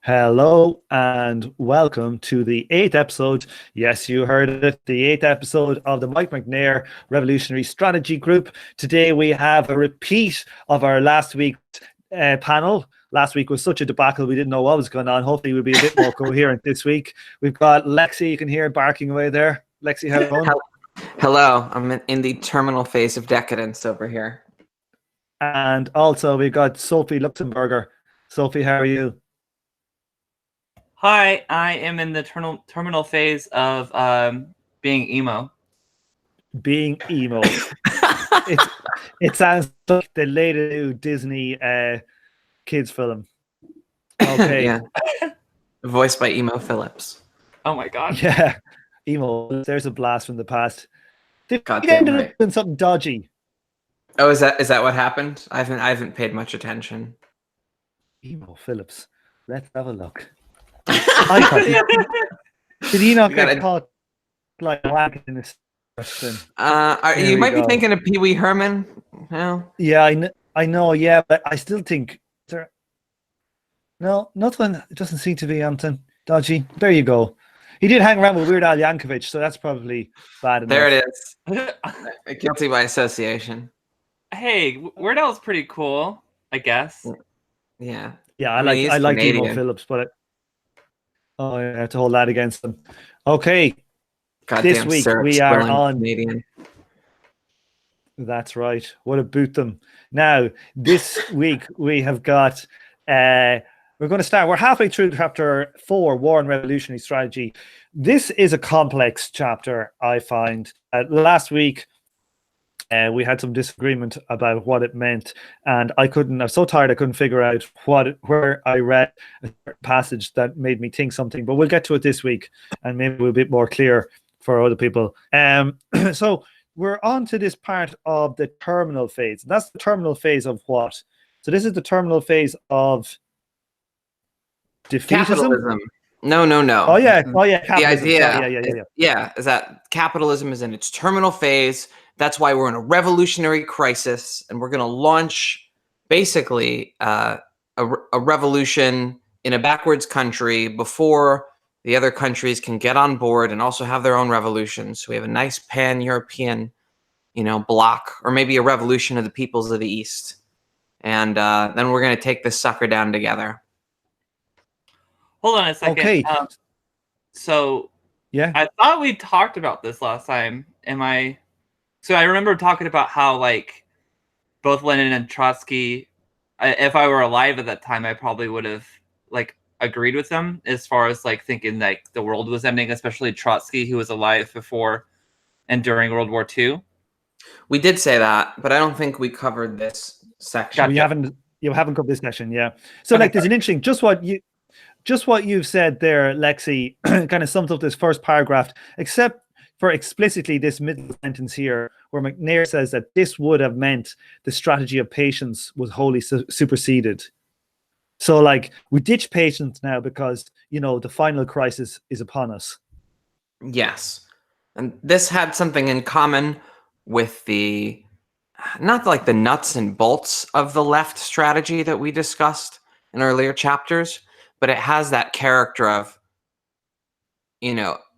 Hello and welcome to the eighth episode. Yes, you heard it, the eighth episode of the Mike McNair Revolutionary Strategy Group. Today we have a repeat of our last week's panel. Last week was such a debacle, we didn't know what was going on. Hopefully we'll be a bit more coherent this week. We've got Lexi, you can hear barking away there. Lexi, how's it going? Hello, I'm in the terminal phase of decadence over here. And also we've got Sophie Luxemburger. Sophie, how are you? Hi, I am in the terminal phase of being emo. Being emo. It sounds like the latest new Disney kids film. Okay. Yeah. Voiced by Emo Phillips. Oh my god. Yeah. Emo. There's a blast from the past. They Goddamn ended right. up doing something dodgy. Oh, is that what happened? I haven't paid much attention. Emo Phillips. Let's have a look. Did he not get caught like whacking in this person? You might be thinking of Pee Wee Herman. No. Yeah, I know. Yeah, but I still think no, nothing. It doesn't seem to be anything dodgy. There you go. He did hang around with Weird Al Yankovic, so that's probably bad enough. There it is. Guilty by association. Hey, Weird Al's pretty cool, I guess. Yeah. Yeah, I like Emo Phillips, but I have to hold that against them. Okay. This week we are on Canadian. That's right. What a boot them. Now, this week we have got we're going to start. We're halfway through chapter 4, War and Revolutionary Strategy. This is a complex chapter, I find. Last week we had some disagreement about what it meant, and I was so tired I couldn't figure out where I read a passage that made me think something, but we'll get to it this week and maybe we'll be a bit more clear for other people. So we're on to this part of the terminal phase. That's the terminal phase of what? So this is the terminal phase of defeatism? Capitalism. No. Oh yeah. Capitalism. The idea is that capitalism is in its terminal phase. That's why we're in a revolutionary crisis, and we're going to launch basically a revolution in a backwards country before the other countries can get on board and also have their own revolutions. So we have a nice pan-European, bloc, or maybe a revolution of the peoples of the East. And then we're going to take this sucker down together. Hold on a second. Okay. Yeah, I thought we talked about this last time. So I remember talking about how both Lenin and Trotsky, if I were alive at that time, I probably would have agreed with them as far as thinking the world was ending, especially Trotsky, who was alive before and during World War II. We did say that, but I don't think we covered this section. Gotcha. You haven't covered this section, yeah. So there's an interesting just what you've said there, Lexi, kind of sums up this first paragraph, except for explicitly this middle sentence here, where McNair says that this would have meant the strategy of patience was wholly superseded. So we ditch patience now because, the final crisis is upon us. Yes. And this had something in common with not the nuts and bolts of the left strategy that we discussed in earlier chapters, but it has that character of,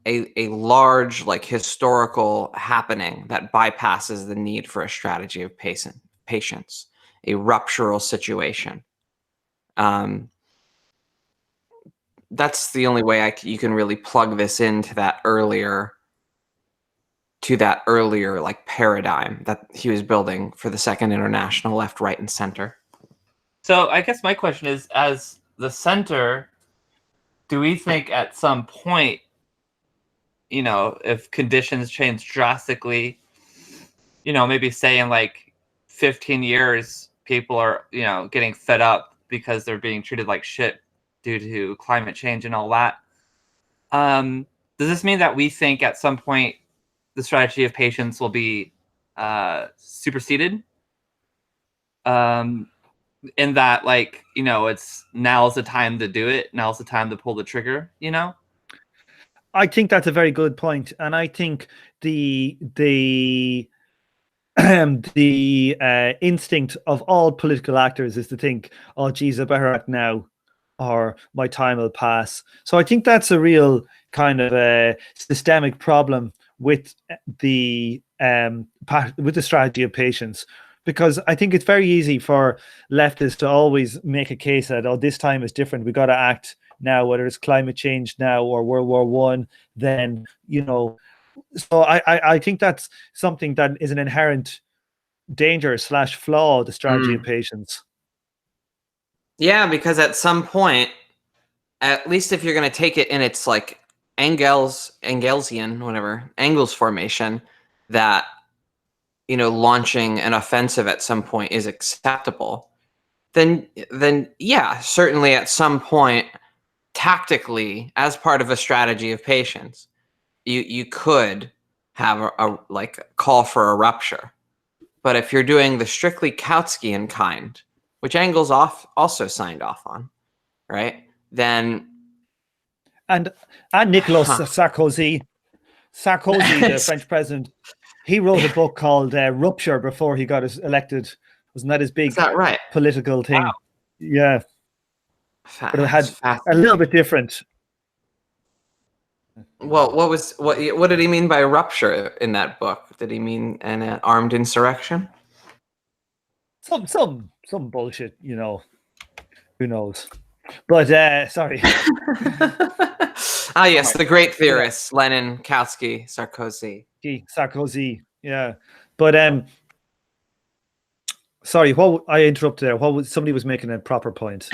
a large historical happening that bypasses the need for a strategy of patience, a ruptural situation. That's the only way you can really plug this into that earlier paradigm that he was building for the Second International, left, right, and center. So I guess my question is, as the center, do we think at some point, if conditions change drastically, maybe say in 15 years, people are, getting fed up because they're being treated like shit due to climate change and all that. Does this mean that we think at some point the strategy of patience will be superseded? In that, it's now's the time to do it. Now's the time to pull the trigger, I think that's a very good point. And I think the instinct of all political actors is to think, oh, geez, I better act now. or my time will pass. So I think that's a real kind of a systemic problem with the strategy of patience, because I think it's very easy for leftists to always make a case that, oh, this time is different, we got to act now, whether it's climate change now or World War One, then, you know. So I think that's something that is an inherent danger / flaw of the strategy of patience. Yeah, because at some point, at least if you're going to take it in its like Engelsian, whatever, Engels formation, that, you know, launching an offensive at some point is acceptable, then yeah, certainly at some point, tactically, as part of a strategy of patience, you could have a like call for a rupture. But if you're doing the strictly Kautskian kind, which Engels also signed off on, right? Then and Nicolas Sarkozy, the French president, he wrote a book called Rupture before he got elected. Wasn't that his big is that right? political thing? Wow. Yeah, but it had a little bit different. Well, what did he mean by rupture in that book? Did he mean an armed insurrection? Some bullshit, you know. Who knows? But sorry. Ah, yes, the great theorists: Lenin, Kautsky, Sarkozy. Sarkozy, yeah. But sorry, what I interrupted there. What was somebody was making a proper point?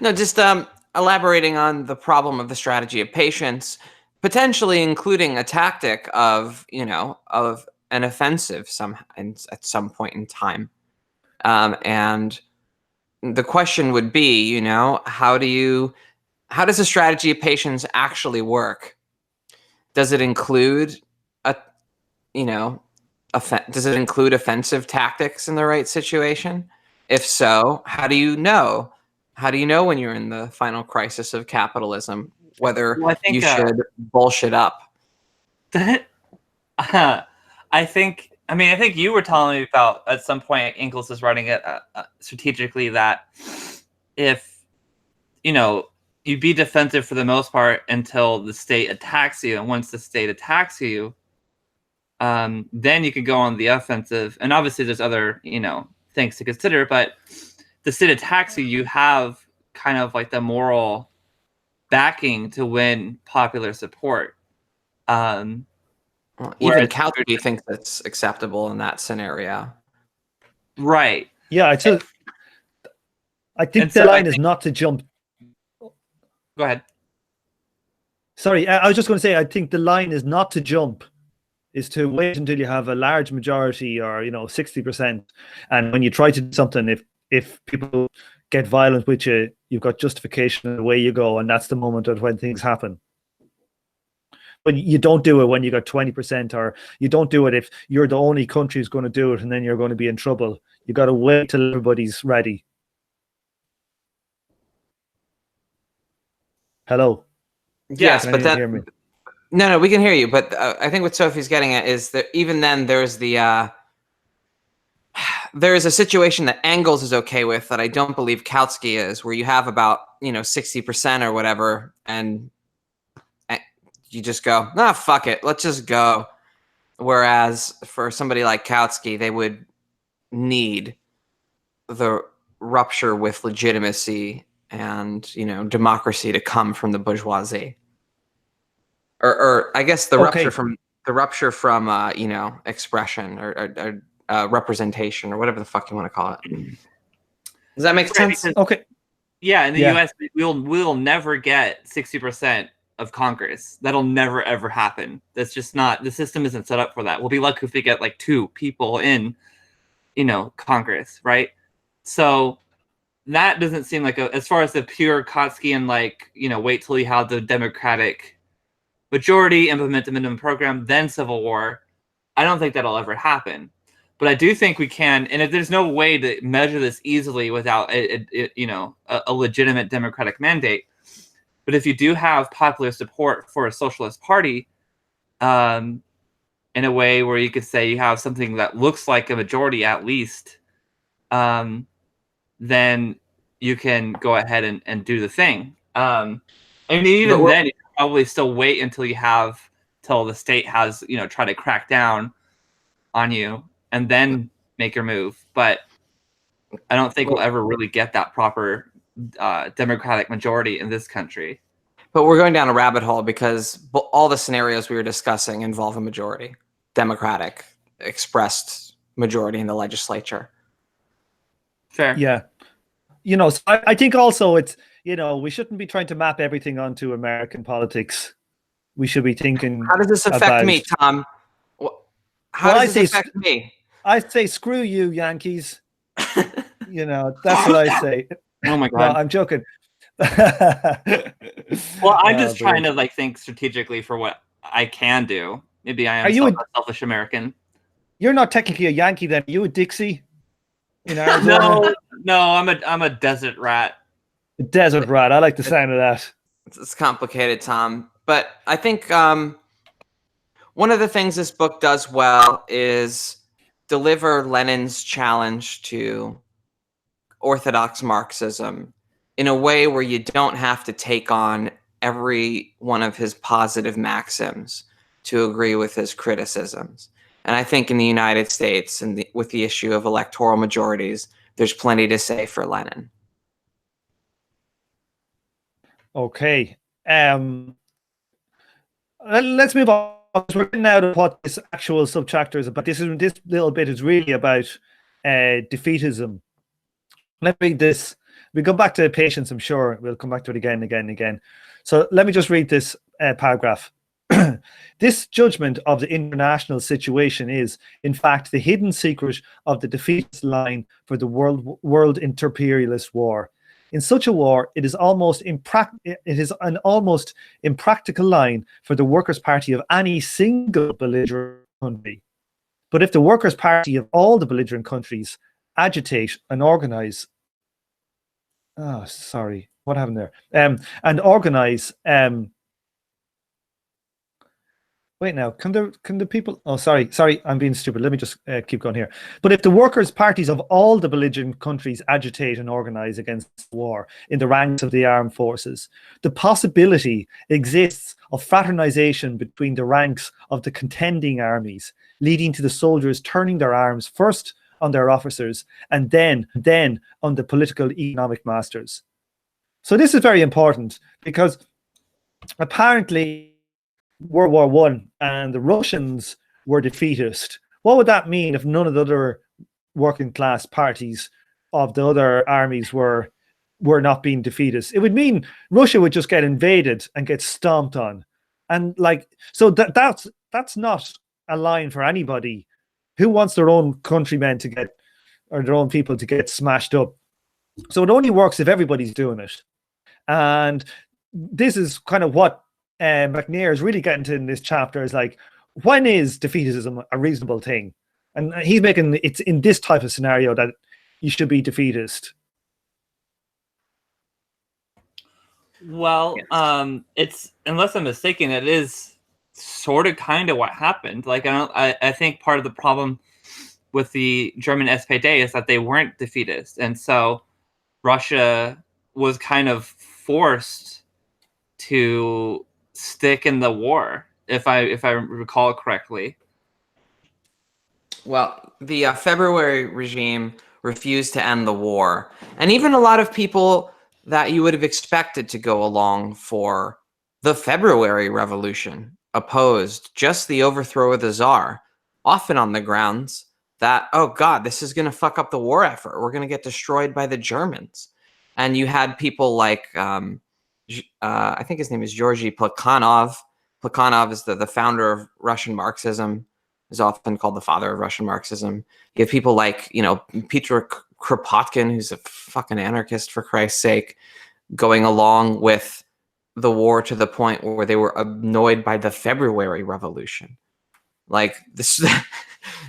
No, just elaborating on the problem of the strategy of patience, potentially including a tactic of, you know, of an offensive at some point in time. And the question would be, you know, how does a strategy of patience actually work? Does it include does it include offensive tactics in the right situation? If so, how do you know? How do you know when you're in the final crisis of capitalism whether you should bullshit up? I think you were telling me about at some point Engels is writing it strategically that if, you know, you be defensive for the most part until the state attacks you, and once the state attacks you, then you can go on the offensive. And obviously there's other, you know, things to consider, but the state attacks you, you have kind of like the moral backing to win popular support. Even Kautsky thinks that's acceptable in that scenario. Right. Yeah, I think the line is not to jump. Go ahead. Sorry, I was just going to say, I think the line is not to jump, is to wait until you have a large majority, or, you know, 60%. And when you try to do something, if people get violent with you, you've got justification and away you go. And that's the moment of when things happen. But you don't do it when you got 20%, or you don't do it if you're the only country who's going to do it, and then you're going to be in trouble. You got to wait till everybody's ready. Hello. Yes, but that. Hear me? No, we can hear you. But I think what Sophie's getting at is that even then, there's there is a situation that Engels is okay with that I don't believe Kautsky is, where you have about, you know, 60% or whatever, and you just go, fuck it, let's just go. Whereas for somebody like Kautsky, they would need the rupture with legitimacy and, you know, democracy to come from the bourgeoisie, or I guess the rupture from you know, expression or representation, or whatever the fuck you want to call it. Does that make sense? Okay. Yeah, in the U.S., we'll never get 60% of Congress. That'll never ever happen. That's just not, the system isn't set up for that. We'll be lucky if we get like 2 people in, you know, Congress, right? So that doesn't seem like as far as the pure Kautskian, like, you know, wait till you have the Democratic majority, implement the minimum program, then civil war. I don't think that'll ever happen. But I do think we can, and if there's no way to measure this easily without a legitimate democratic mandate. But if you do have popular support for a socialist party, in a way where you could say you have something that looks like a majority at least, then you can go ahead and do the thing. I mean, even then, you can probably still wait until the state has, try to crack down on you and then make your move. But I don't think we'll ever really get that proper democratic majority in this country. But we're going down a rabbit hole because all the scenarios we were discussing involve a majority, democratic expressed majority in the legislature. Fair. Yeah. So I think also it's, we shouldn't be trying to map everything onto American politics. We should be thinking. How does this affect me, Tom? How does this affect me? I say, screw you, Yankees. That's what I say. Oh my God. No, I'm joking. Well, I'm just trying to think strategically for what I can do. Maybe I am a selfish American. You're not technically a Yankee then. Are you a Dixie? In Arizona? No, I'm a desert rat. A desert rat. I like the sound of that. It's complicated, Tom. But I think one of the things this book does well is deliver Lenin's challenge to orthodox Marxism in a way where you don't have to take on every one of his positive maxims to agree with his criticisms. And I think in the United States, and with the issue of electoral majorities, there's plenty to say for Lenin. Okay. Let's move on. We're getting out of what this actual subchapter is about. This little bit is really about defeatism. Let me read this. We go back to patience, I'm sure. We'll come back to it again and again and again. So let me just read this paragraph. This judgment of the international situation is, in fact, the hidden secret of the defeatist line for the world imperialist war. In such a war, it is an almost impractical line for the Workers' Party of any single belligerent country. But if the Workers' Party of all the belligerent countries agitate and organize, what happened there? And organize. Wait now, can the people? Oh, sorry, I'm being stupid. Let me just keep going here. But if the workers' parties of all the belligerent countries agitate and organize against war in the ranks of the armed forces, the possibility exists of fraternization between the ranks of the contending armies, leading to the soldiers turning their arms first on their officers and then on the political economic masters. So this is very important because apparently World War I and the Russians were defeatist. What would that mean if none of the other working class parties of the other armies were not being defeatist? It would mean Russia would just get invaded and get stomped on. And so that's not a line for anybody who wants their own countrymen to get, or their own people to get smashed up. So it only works if everybody's doing it. And this is kind of what McNair is really getting to in this chapter, is when is defeatism a reasonable thing? And he's making it's in this type of scenario that you should be defeatist. Well, it's, unless I'm mistaken, it is sort of kind of what happened. I think part of the problem with the German SPD is that they weren't defeatist, and so Russia was kind of forced to stick in the war, if I recall correctly. Well, the February regime refused to end the war, and even a lot of people that you would have expected to go along for the February Revolution opposed just the overthrow of the Tsar, often on the grounds that, oh God, this is going to fuck up the war effort. We're going to get destroyed by the Germans. And you had people like, I think his name is Georgy Plekhanov. Plekhanov is the founder of Russian Marxism, is often called the father of Russian Marxism. You have people like, Petr Kropotkin, who's a fucking anarchist, for Christ's sake, going along with the war to the point where they were annoyed by the February Revolution. This,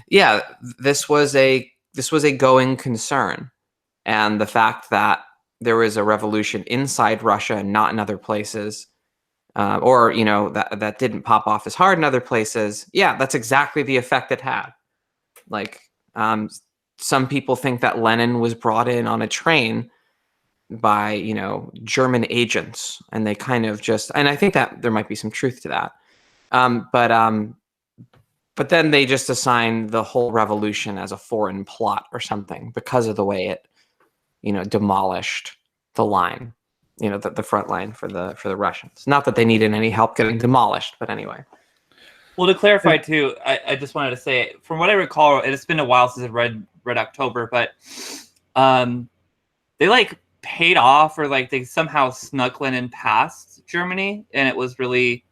yeah, this was a going concern. And the fact that there was a revolution inside Russia and not in other places, or that didn't pop off as hard in other places. Yeah, that's exactly the effect it had. Some people think that Lenin was brought in on a train by, you know, German agents, and they kind of just, and I think that there might be some truth to that. But then they just assign the whole revolution as a foreign plot or something because of the way it, you know, demolished the line, you know, the front line for the Russians. Not that they needed any help getting demolished, but anyway. Well, to clarify too, I just wanted to say, from what I recall, it's been a while since I've read October, but they like paid off, or like they somehow snuck Lenin past Germany, and it was really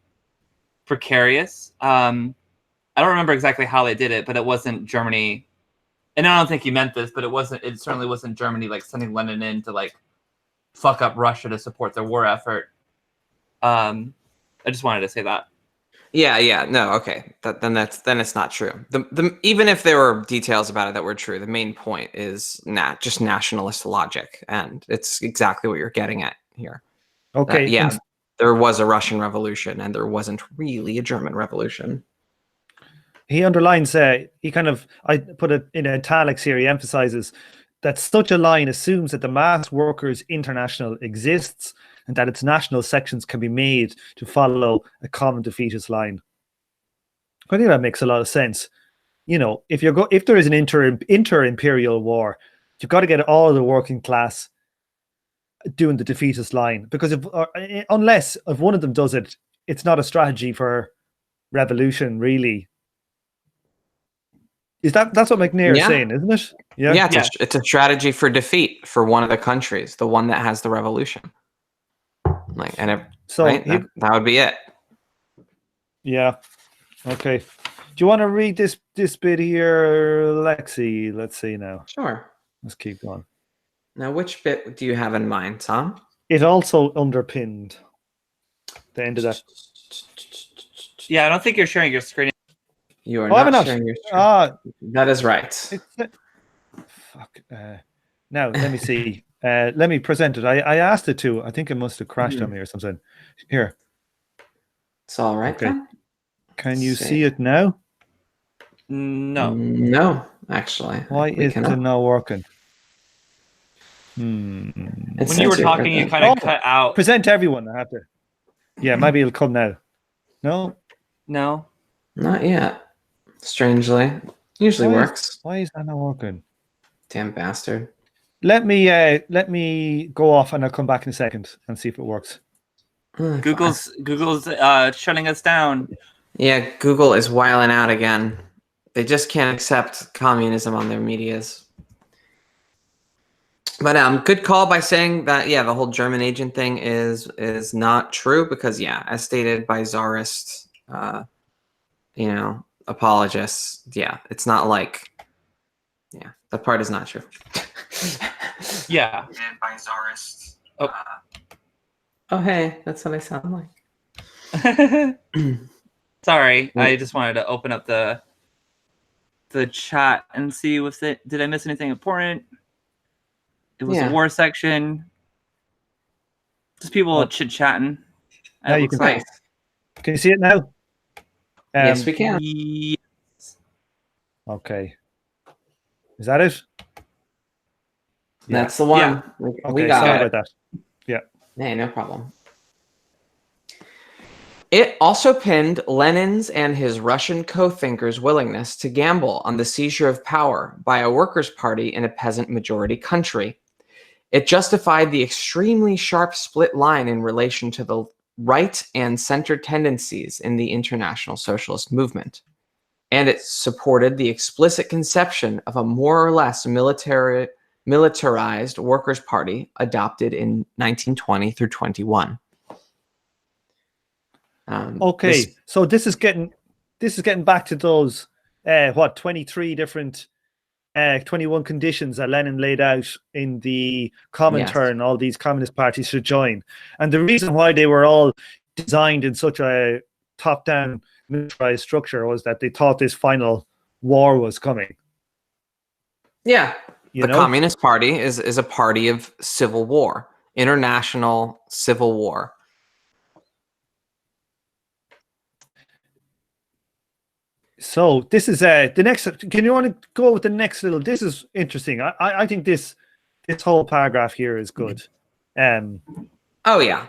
precarious. I don't remember exactly how they did it, but it wasn't Germany. And I don't think you meant this, but it certainly wasn't Germany like sending Lenin in to like fuck up Russia to support their war effort. I just wanted to say that. Yeah, no, okay. Then it's not true. Even if there were details about it that were true, the main point is just nationalist logic, and it's exactly what you're getting at here. Okay. There was a Russian Revolution, and there wasn't really a German Revolution. He underlines, I put it in italics here, he emphasizes that such a line assumes that the Mass Workers International exists and that its national sections can be made to follow a common defeatist line. I think that makes a lot of sense. You know, if there is an inter-imperial war, you've got to get all of the working class doing the defeatist line, because unless one of them does it, it's not a strategy for revolution, really. That's what McNair is saying, isn't it? Yeah, it's a strategy for defeat for one of the countries, the one that has the revolution. Like, and that would be it. Yeah. Okay. Do you want to read this bit here, Lexi? Let's see now. Sure. Let's keep going. Now, which bit do you have in mind, Tom? It also underpinned the end of that. Yeah, I don't think you're sharing your screen. You are not sharing your screen. That is right. Fuck. Now, let me see. Let me present it. I asked it to. I think it must have crashed on me or something. Here. It's all right, then. Can you see it now? No. No, actually. Why is it not working? When you were talking, you kind of cut out. Present everyone. I have to. Yeah, maybe it'll come now. No? No. Not yet. Strangely. Usually works. Why is that not working? Damn bastard. Let me go off and I'll come back in a second and see if it works. Google's shutting us down. Yeah, Google is wiling out again. They just can't accept communism on their medias. But good call by saying that, yeah, the whole German agent thing is not true, because, yeah, as stated by Tsarist, apologists, yeah, it's not like, yeah, that part is not true. Yeah. And by Tsarist. Oh, hey, that's what I sound like. Sorry, I just wanted to open up the chat and see did I miss anything important? It was a war section. Just people chit-chatting. Now you can see. Can you see it now? Yes, we can. Yes. Okay. Is that it? That's the one. Yeah. We got sorry it. about that. Yeah. Hey, no problem. It also pinned Lenin's and his Russian co-thinkers' willingness to gamble on the seizure of power by a workers' party in a peasant-majority country. It justified the extremely sharp split line in relation to the right and center tendencies in the international socialist movement. And it supported the explicit conception of a more or less militarized workers' party adopted in 1920 through 21. Okay, so this is getting back to those 23 different 21 conditions that Lenin laid out in the Comintern. All these communist parties should join, and the reason why they were all designed in such a top-down militarized structure was that they thought this final war was coming. Yeah, the Communist Party is a party of civil war, international civil war. So this is the next. Can you want to go with the next little? This is interesting. I think this whole paragraph here is good. Oh yeah,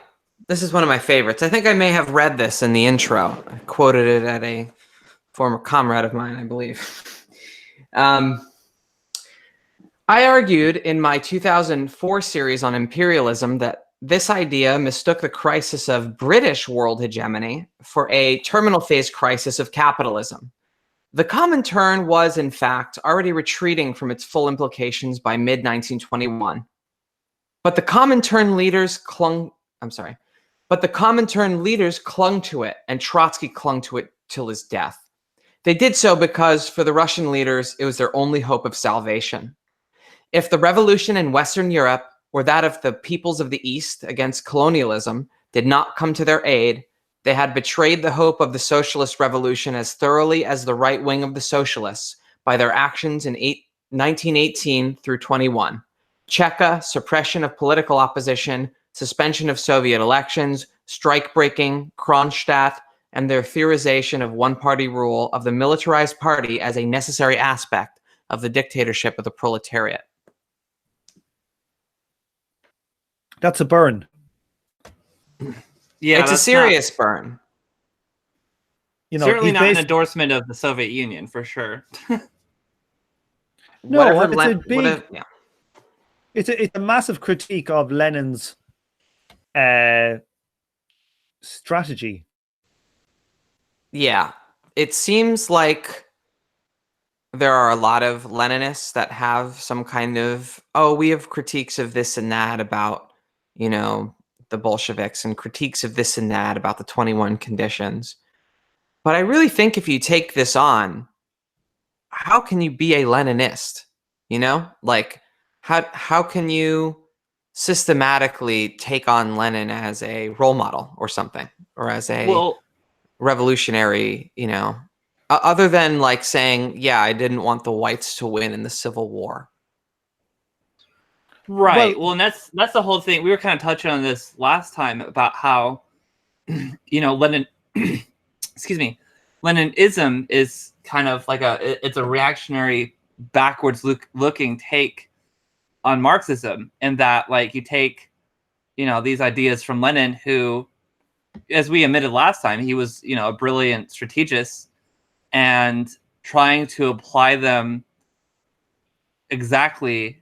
this is one of my favorites. I think I may have read this in the intro. I quoted it at a former comrade of mine, I believe. I argued in my 2004 series on imperialism that this idea mistook the crisis of British world hegemony for a terminal phase crisis of capitalism. The Comintern was, in fact, already retreating from its full implications by mid-1921. But the Comintern leaders clung to it, and Trotsky clung to it till his death. They did so because, for the Russian leaders, it was their only hope of salvation. If the revolution in Western Europe, or that of the peoples of the East against colonialism, did not come to their aid, they had betrayed the hope of the socialist revolution as thoroughly as the right wing of the socialists by their actions in 1918 through 21. Cheka, suppression of political opposition, suspension of Soviet elections, strike-breaking, Kronstadt, and their theorization of one-party rule of the militarized party as a necessary aspect of the dictatorship of the proletariat. That's a burn. Yeah, it's a serious burn. You know, Certainly not an endorsement of the Soviet Union, for sure. No, it's a massive critique of Lenin's strategy. Yeah, it seems like there are a lot of Leninists that have some kind of, we have critiques of this and that about, you know, the Bolsheviks, and critiques of this and that about the 21 conditions. But I really think if you take this on, how can you be a Leninist? You know, like how can you systematically take on Lenin as a role model or something, or as a revolutionary, you know, other than like saying, yeah, I didn't want the whites to win in the Civil War. Right. Well, and that's the whole thing. We were kind of touching on this last time about how, you know, Lenin, excuse me, Leninism is kind of like it's a reactionary, backwards looking take on Marxism, and that like you take, you know, these ideas from Lenin, who, as we admitted last time, he was, you know, a brilliant strategist, and trying to apply them exactly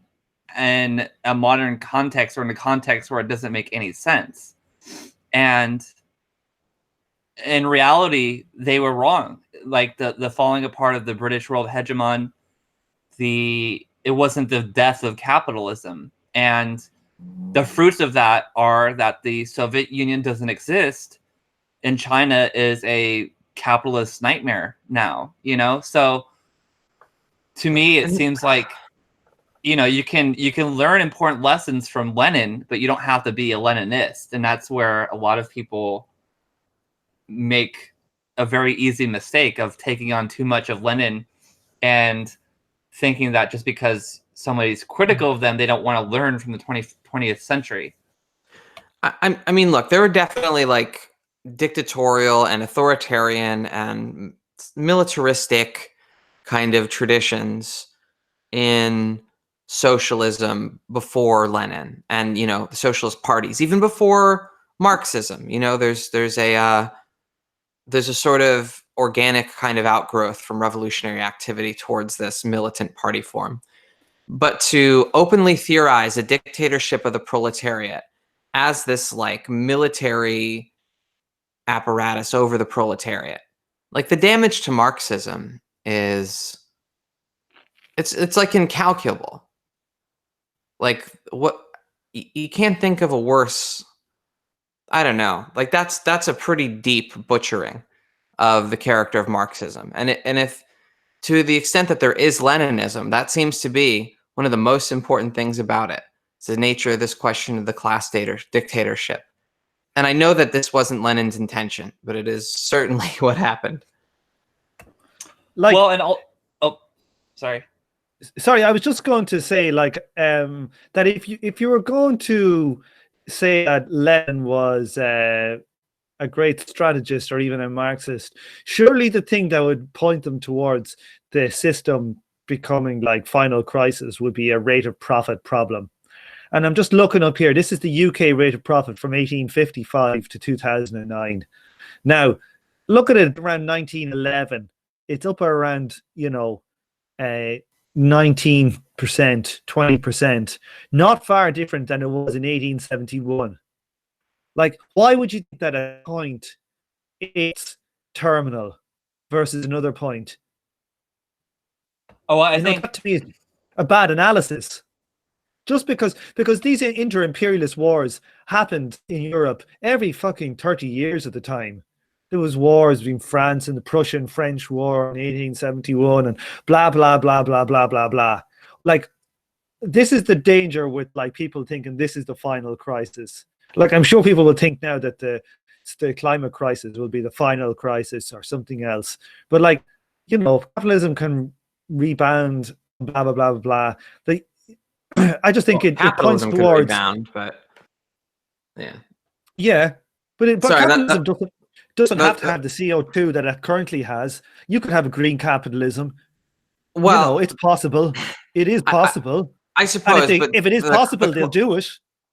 in a modern context, or in a context where it doesn't make any sense. And in reality, they were wrong. Like the falling apart of the British world hegemon, it wasn't the death of capitalism. And the fruits of that are that the Soviet Union doesn't exist, and China is a capitalist nightmare now, you know? So to me, it seems like, you know, you can learn important lessons from Lenin, but you don't have to be a Leninist. And that's where a lot of people make a very easy mistake of taking on too much of Lenin and thinking that just because somebody's critical of them, they don't want to learn from the 20th century. I mean, look, there were definitely like dictatorial and authoritarian and militaristic kind of traditions in socialism before Lenin, and, you know, the socialist parties, even before Marxism. You know, there's a sort of organic kind of outgrowth from revolutionary activity towards this militant party form. But to openly theorize a dictatorship of the proletariat as this like military apparatus over the proletariat, like the damage to Marxism is, it's like incalculable. Like, what, you can't think of a worse, I don't know, like that's a pretty deep butchering of the character of Marxism. And if, to the extent that there is Leninism, that seems to be one of the most important things about it. It's the nature of this question of the class dictatorship. And I know that this wasn't Lenin's intention, but it is certainly what happened. Like, well, and sorry. Sorry, I was just going to say, like, that if you were going to say that Lenin was a great strategist or even a Marxist, surely the thing that would point them towards the system becoming like final crisis would be a rate of profit problem. And I'm just looking up here. This is the UK rate of profit from 1855 to 2009. Now, look at it around 1911. It's up around, 19%, 20%. Not far different than it was in 1871. Like, why would you think that a point it's terminal versus another point? Oh, well, I think that to me is a bad analysis. Just because these inter-imperialist wars happened in Europe every fucking 30 years at the time. There was wars between France and the Prussian-French War in 1871 and blah, blah, blah, blah, blah, blah, blah. Like, this is the danger with like people thinking this is the final crisis. Like, I'm sure people will think now that the climate crisis will be the final crisis or something else. But like, capitalism can rebound, blah, blah, blah, blah, blah. I just think it points towards rebound, but yeah, but Sorry, capitalism doesn't have to have the CO2 that it currently has. You could have a green capitalism. Well, it's possible. It is possible. I suppose. If it is possible, they'll do it.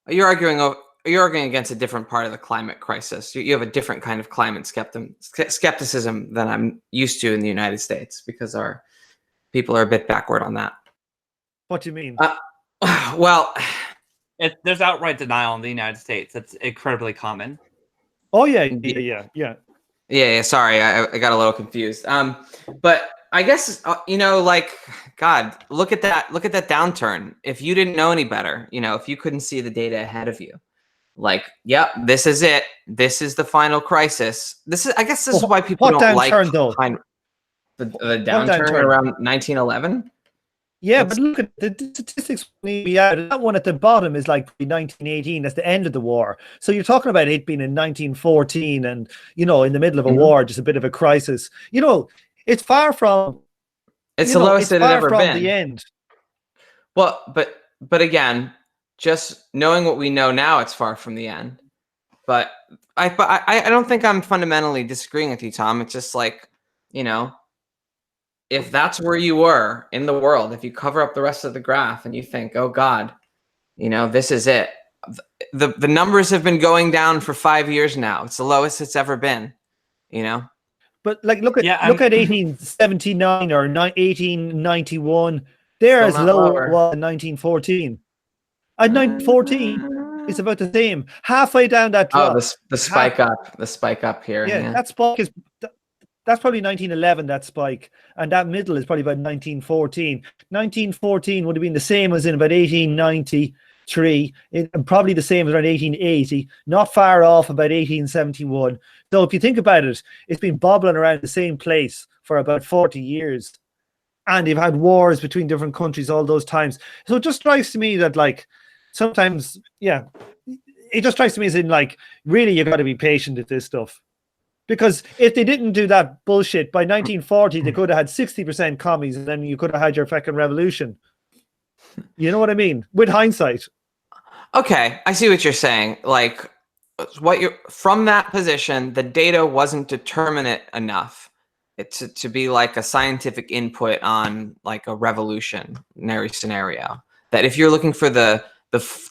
You're arguing against a different part of the climate crisis. You have a different kind of climate skepticism than I'm used to in the United States, because our people are a bit backward on that. What do you mean? Well, there's outright denial in the United States. That's incredibly common. Oh yeah. Sorry, I got a little confused. But I guess like, God, look at that downturn. If you didn't know any better, if you couldn't see the data ahead of you, like, yep, this is it. This is the final crisis. I guess this is why people don't like the downturn around 1911. Yeah, but look at the statistics. That one at the bottom is like 1918. That's the end of the war. So you're talking about it being in 1914, and in the middle of a war, just a bit of a crisis. It's far from. It's the lowest it had ever been. The end. Well, but again, just knowing what we know now, it's far from the end. But I don't think I'm fundamentally disagreeing with you, Tom. It's just like, if that's where you were in the world, if you cover up the rest of the graph and you think, oh God, this is it. The numbers have been going down for 5 years now. It's the lowest it's ever been, But like, look at 1879 or 1891. They're as low as it was in 1914. At 1914, it's about the same. Halfway down that drop. Oh, the spike up here. Yeah, that spike is. That's probably 1911, that spike. And that middle is probably about 1914. 1914 would have been the same as in about 1893, and probably the same as around 1880, not far off about 1871. So if you think about it, it's been bobbling around the same place for about 40 years. And you've had wars between different countries all those times. So it just strikes to me that, like, sometimes, it just strikes to me as in, like, really, you got to be patient with this stuff. Because if they didn't do that bullshit, by 1940, they could have had 60% commies, and then you could have had your fucking revolution. You know what I mean? With hindsight. Okay, I see what you're saying. Like, from that position, the data wasn't determinate enough to be like a scientific input on like a revolutionary scenario. That if you're looking for the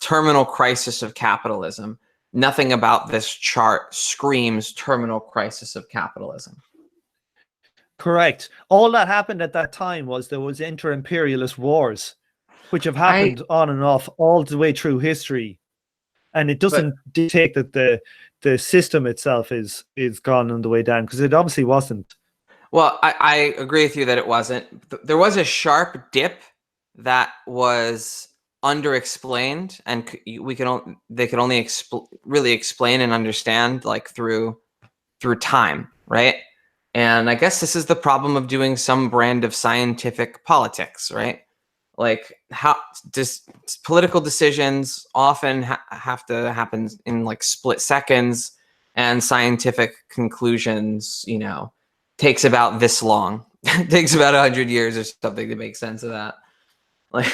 terminal crisis of capitalism, nothing about this chart screams terminal crisis of capitalism. Correct. All that happened at that time was there was inter-imperialist wars, which have happened on and off all the way through history. And it doesn't dictate that the system itself is gone on the way down, because it obviously wasn't. Well, I agree with you that it wasn't. There was a sharp dip that was underexplained, and they could only really explain and understand like through time, right? And I guess this is the problem of doing some brand of scientific politics, right? Like, how political decisions often have to happen in like split seconds, and scientific conclusions, takes about this long. It takes about 100 years or something to make sense of that. Like,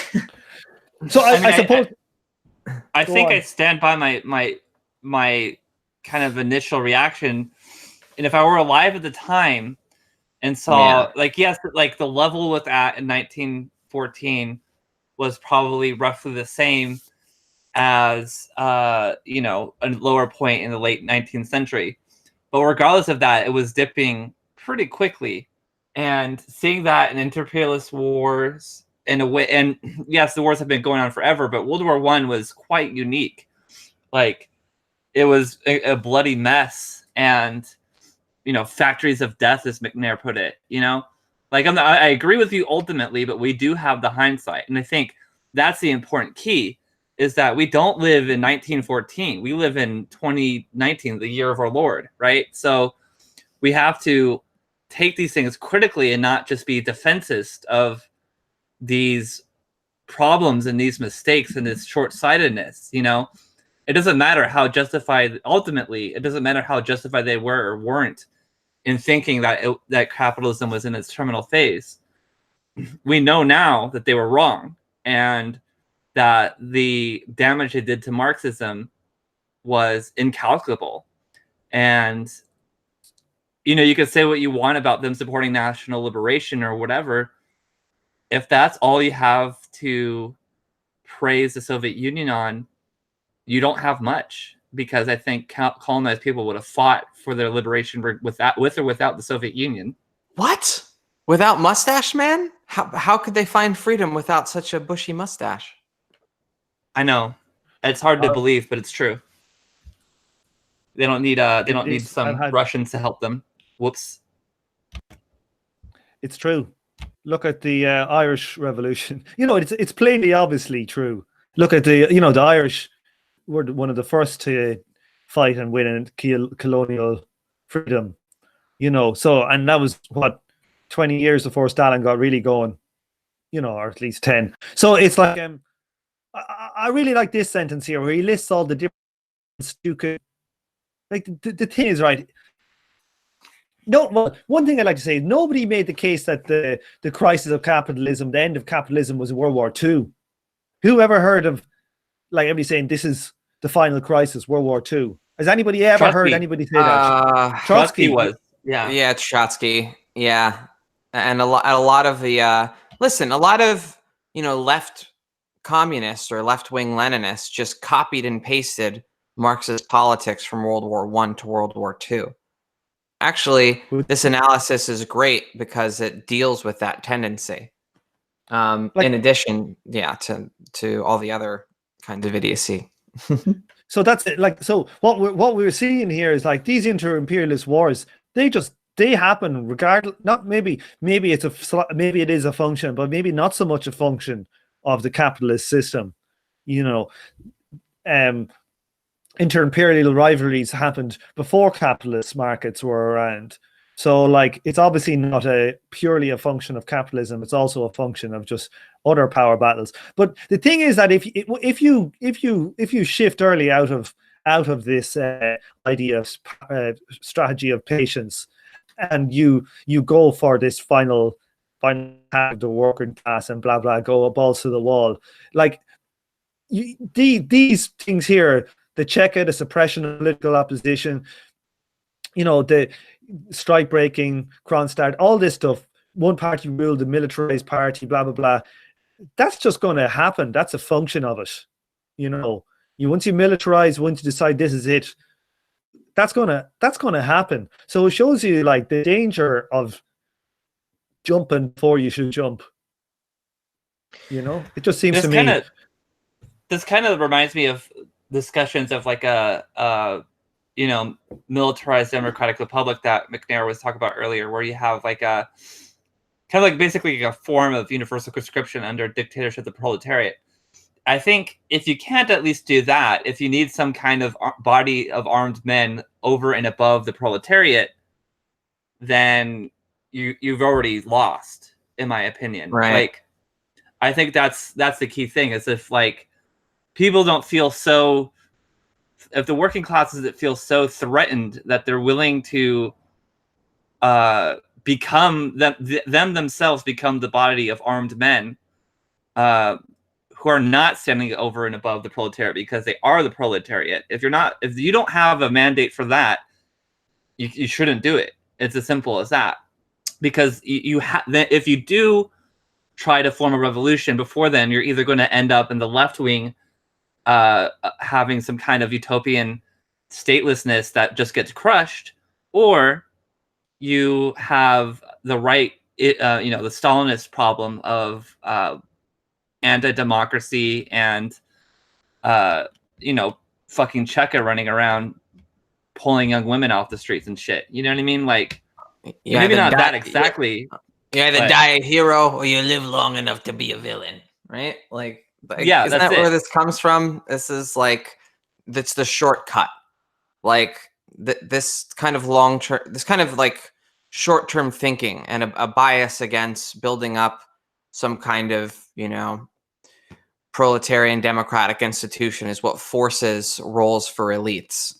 so I suppose. I think I stand by my kind of initial reaction, and if I were alive at the time and saw like, yes, like the level with at in 1914 was probably roughly the same as you know, a lower point in the late 19th century. But regardless of that, it was dipping pretty quickly. And seeing that in imperialist wars in a way, and yes, the wars have been going on forever, but World War I was quite unique. Like, it was a bloody mess, and you know, factories of death, as McNair put it. You know, like I agree with you ultimately, but we do have the hindsight, and I think that's the important key. Is that we don't live in 1914. We live in 2019, the year of our Lord, right? So we have to take these things critically and not just be defensist of these problems and these mistakes and this short-sightedness. You know, it doesn't matter how justified, ultimately, it doesn't matter how justified they were or weren't in thinking that that capitalism was in its terminal phase. We know now that they were wrong, and that the damage they did to Marxism was incalculable. And, you know, you could say what you want about them supporting national liberation or whatever. If that's all you have to praise the Soviet Union on, you don't have much, because I think colonized people would have fought for their liberation with or without the Soviet Union. What? Without Mustache Man? How could they find freedom without such a bushy mustache? I know it's hard to believe, but it's true. They don't need some Russians to help them. Whoops. It's true. Look at the Irish Revolution. You know, it's plainly, obviously true. Look at the Irish were one of the first to fight and win in colonial freedom. You know, so, and that was what, 20 years before Stalin got really going. You know, or at least 10. So it's like I really like this sentence here where he lists all the different you could, like, the thing is, right, no, well, one thing I'd like to say is nobody made the case that the crisis of capitalism, the end of capitalism, was World War II. Who ever heard of, like, everybody saying this is the final crisis, World War II? Has anybody ever heard anybody say that? Trotsky was, yeah, Trotsky, yeah, and a lot of the listen, a lot of, you know, left communists or left-wing Leninists just copied and pasted Marxist politics from World War I to World War II. Actually, this analysis is great because it deals with that tendency. In addition, to all the other kinds of idiocy. So that's it. Like, so what we're seeing here is like these inter-imperialist wars. They happen regardless. Not maybe it is a function, but maybe not so much a function of the capitalist system. You know, inter-imperial rivalries happened before capitalist markets were around. So, like, it's obviously not purely a function of capitalism. It's also a function of just other power battles. But the thing is that if you shift early out of this idea of strategy of patience, and you go for this final of the working class and blah blah, go balls to the wall, like these things here, the Cheka, the suppression of political opposition, you know, the strike breaking, Kronstadt, all this stuff, one party rule, the militarized party, blah blah blah, that's just going to happen. That's a function of it. You know, once you militarize, once you decide this is it, that's gonna happen. So it shows you, like, the danger of jumping before you should jump. You know, it just seems to me. This kind of reminds me of discussions of like a you know, militarized democratic republic that McNair was talking about earlier, where you have like a kind of like basically a form of universal conscription under dictatorship of the proletariat. I think if you can't at least do that, if you need some kind of body of armed men over and above the proletariat, then you've already lost, in my opinion. Right. Like, I think that's the key thing, is if, like, people don't feel so, if the working classes that feel so threatened that they're willing to become themselves become the body of armed men who are not standing over and above the proletariat because they are the proletariat. If you don't have a mandate for that, you shouldn't do it. It's as simple as that. Because if you do try to form a revolution before then, you're either going to end up in the left wing having some kind of utopian statelessness that just gets crushed, or you have the right, the Stalinist problem of anti-democracy and fucking Cheka running around pulling young women off the streets and shit. You know what I mean? Like, maybe not that exactly. You either die a hero or you live long enough to be a villain, right? Like yeah, isn't that where this comes from? This is like, that's the shortcut. Like this kind of long-term, this kind of like short-term thinking and a bias against building up some kind of, proletarian democratic institution is what forces roles for elites.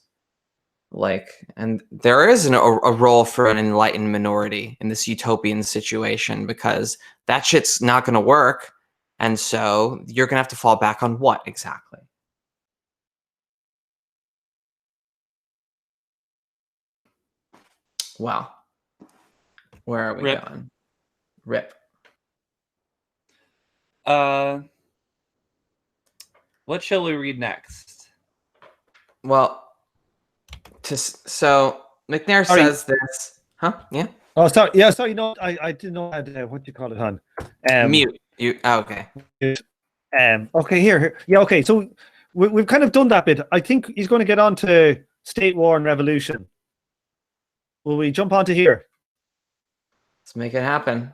Like, and there is a role for an enlightened minority in this utopian situation, because that shit's not going to work. And so you're going to have to fall back on what exactly? Well, where are we going? Rip. What shall we read next? Well, so McNair says this, huh? Yeah. Oh, sorry. Yeah, sorry. No, I didn't know what you call it, hon. Mute. You. Oh, okay. Okay. Here. Yeah. Okay. So we've kind of done that bit. I think he's going to get on to state, war, and revolution. Will we jump onto here? Let's make it happen.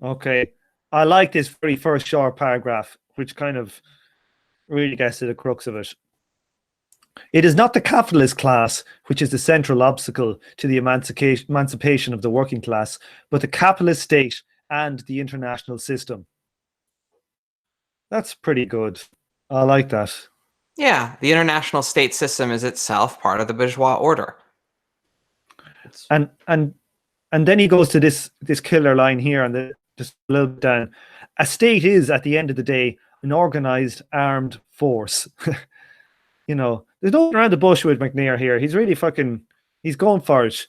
Okay. I like this very first short paragraph, which kind of really gets to the crux of it. It is not the capitalist class which is the central obstacle to the emancipation of the working class, but the capitalist state and the international system. That's pretty good. I like that. Yeah, the international state system is itself part of the bourgeois order. And then he goes to this killer line here, and just a little bit down. A state is, at the end of the day, an organized armed force. There's no around the bush with McNair here. He's really he's going for it.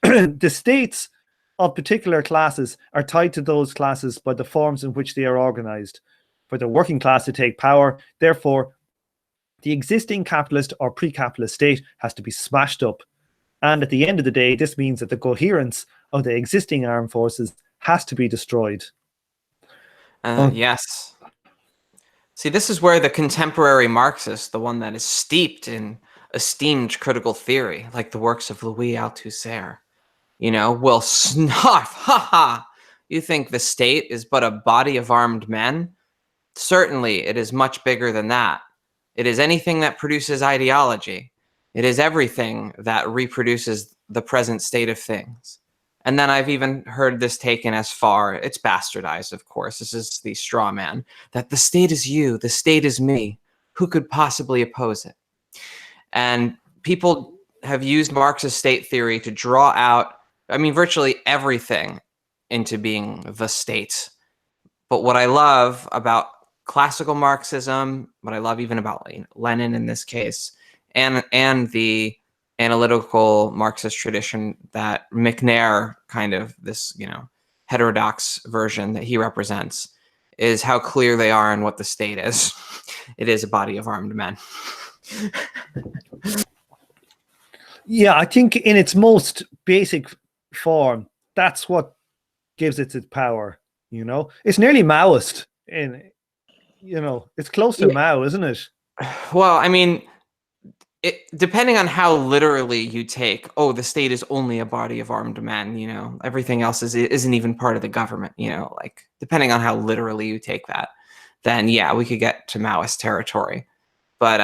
The states of particular classes are tied to those classes by the forms in which they are organized. For the working class to take power, therefore, the existing capitalist or pre-capitalist state has to be smashed up. And at the end of the day, this means that the coherence of the existing armed forces has to be destroyed. Yes. See, this is where the contemporary Marxist, the one that is steeped in esteemed critical theory, like the works of Louis Althusser, will snuff. Ha! You think the state is but a body of armed men? Certainly, it is much bigger than that. It is anything that produces ideology. It is everything that reproduces the present state of things. And then I've even heard this taken as far, it's bastardized, of course. This is the straw man, that the state is you, the state is me. Who could possibly oppose it? And people have used Marxist state theory to draw out, virtually everything into being the state. But what I love about classical Marxism, what I love even about Lenin in this case, and the analytical Marxist tradition that McNair, kind of this, heterodox version that he represents, is how clear they are in what the state is. It is a body of armed men. Yeah, I think in its most basic form, that's what gives it its power. It's nearly Maoist. It's close to Mao, isn't it? Well, depending on how literally you take, the state is only a body of armed men, everything else isn't even part of the government, depending on how literally you take that, then yeah, we could get to Maoist territory. But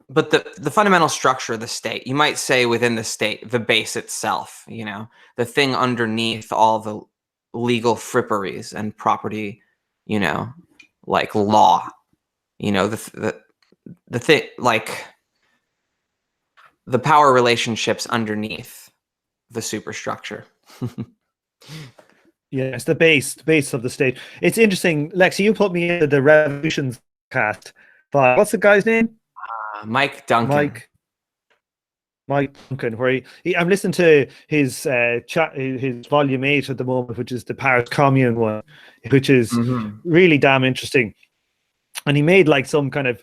the fundamental structure of the state, you might say within the state, the base itself, the thing underneath all the legal fripperies and property, like law, the thing, like the power relationships underneath the superstructure. Yeah, it's the base of the state. It's interesting, Lexi, you put me into the Revolutions cast, but what's the guy's name? Mike Duncan. Mike Duncan, where I'm listening to his his volume 8 at the moment, which is the Paris Commune one, which is really damn interesting. and he made like some kind of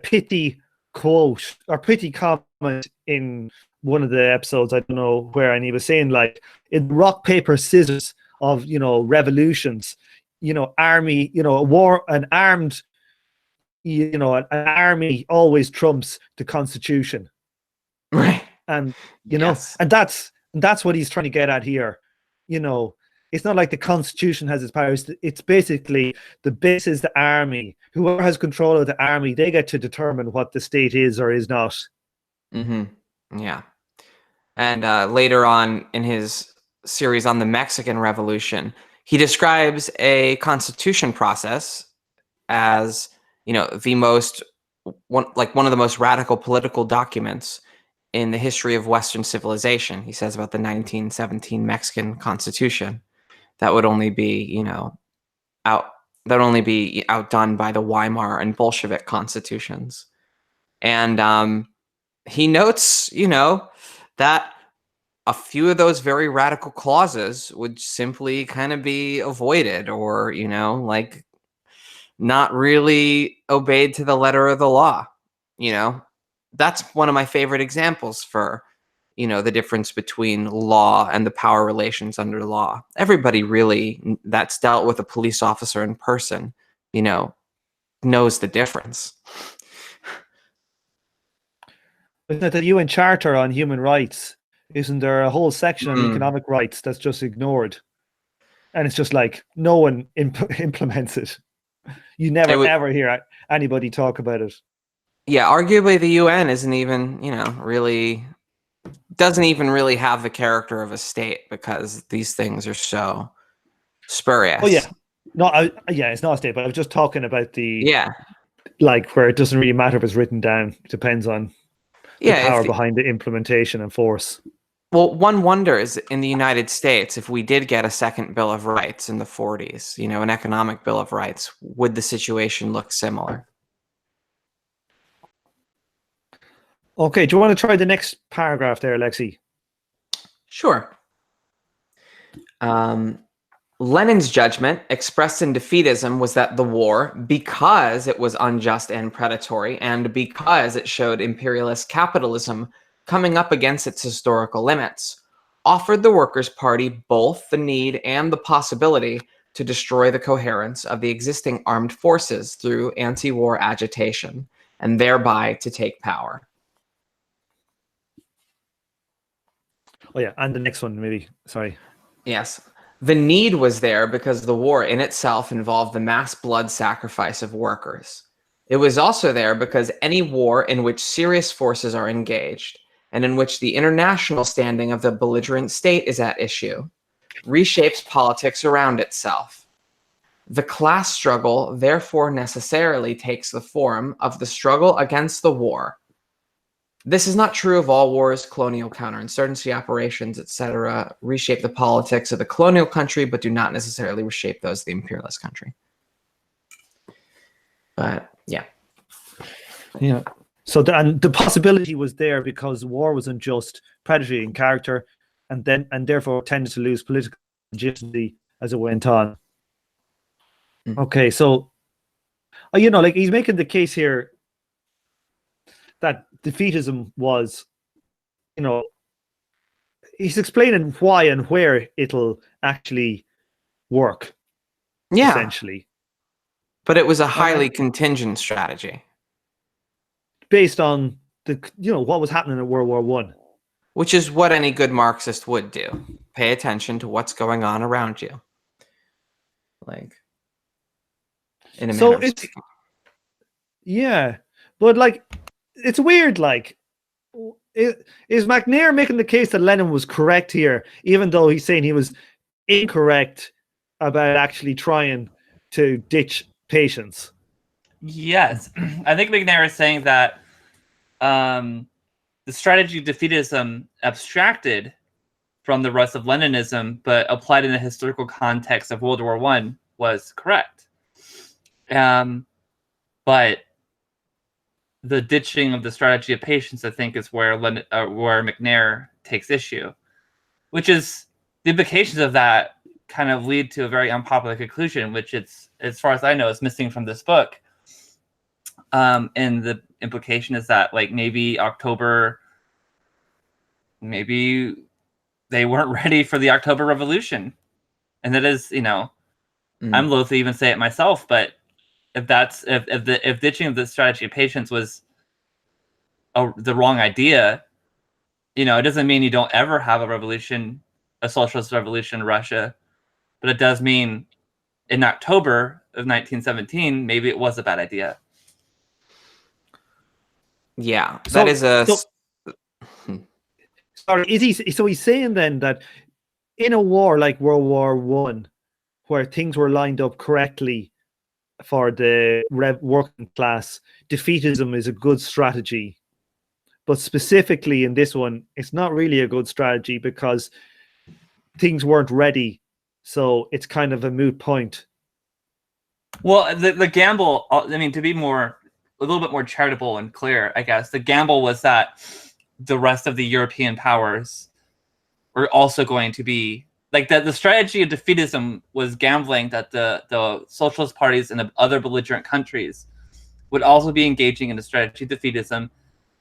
pitty quote or pitty comment in one of the episodes, I don't know where, and he was saying like, in rock paper scissors of revolutions, army, a war, an armed, an army always trumps the constitution. Right. And Yes. and that's what he's trying to get at here. It's not like the constitution has its powers. It's basically the base is the army. Whoever has control of the army, they get to determine what the state is or is not. Yeah. And later on in his series on the Mexican Revolution, he describes a constitution process as one of the most radical political documents in the history of Western civilization. He says about the 1917 Mexican Constitution that would only be outdone by the Weimar and Bolshevik constitutions. And he notes, that a few of those very radical clauses would simply kind of be avoided, or like not really obeyed to the letter of the law. That's one of my favorite examples for the difference between law and the power relations under law. Everybody really that's dealt with a police officer in person knows the difference. Isn't it the UN Charter on Human Rights? Isn't there a whole section on economic rights that's just ignored? And it's just like no one implements it. You never ever hear anybody talk about it. Yeah, arguably the UN isn't even, doesn't even really have the character of a state, because these things are so spurious. Oh yeah. No, it's not a state, but I was just talking about the where it doesn't really matter if it's written down. It depends on the power behind the implementation and force. Well, one wonders in the United States, if we did get a second Bill of Rights in the 40s, an economic Bill of Rights, would the situation look similar? Okay, do you want to try the next paragraph there, Lexi? Sure. Lenin's judgment, expressed in defeatism, was that the war, because it was unjust and predatory, and because it showed imperialist capitalism coming up against its historical limits, offered the Workers' Party both the need and the possibility to destroy the coherence of the existing armed forces through anti-war agitation, and thereby to take power. Oh yeah, and the next one, maybe. Sorry. Yes. The need was there because the war in itself involved the mass blood sacrifice of workers. It was also there because any war in which serious forces are engaged, and in which the international standing of the belligerent state is at issue, reshapes politics around itself. The class struggle therefore necessarily takes the form of the struggle against the war. This is not true of all wars. Colonial counterinsurgency operations, etc., reshape the politics of the colonial country, but do not necessarily reshape those of the imperialist country. But yeah. So the possibility was there because war was unjust, predatory in character, and therefore tended to lose political legitimacy as it went on. Okay, so he's making the case here that defeatism was, he's explaining why and where it'll actually work. Yeah, essentially. But it was a highly contingent strategy. Based on what was happening in World War I. Which is what any good Marxist would do. Pay attention to what's going on around you. Like, in a manner of speaking. Yeah, but it's weird. Is McNair making the case that Lenin was correct here, even though he's saying he was incorrect about actually trying to ditch patience? Yes, I think McNair is saying that the strategy of defeatism abstracted from the rest of Leninism, but applied in the historical context of World War I, was correct. But the ditching of the strategy of patience, I think, is where McNair takes issue, which is the implications of that kind of lead to a very unpopular conclusion, which it's, as far as I know, is missing from this book, And the implication is that like maybe October, maybe they weren't ready for the October Revolution. And that is, I'm loath to even say it myself, but if ditching of the strategy of patience was the wrong idea, it doesn't mean you don't ever have a socialist revolution in Russia, but it does mean in October of 1917, maybe it was a bad idea. Yeah, that is a. Sorry, he's saying then that in a war like World War One, where things were lined up correctly for the working class, defeatism is a good strategy. But specifically in this one, it's not really a good strategy because things weren't ready. So it's kind of a moot point. Well, the gamble, to be a little bit more charitable and clear, I guess, the gamble was that the rest of the European powers were also going to be like that. The strategy of defeatism was gambling that the socialist parties in the other belligerent countries would also be engaging in the strategy of defeatism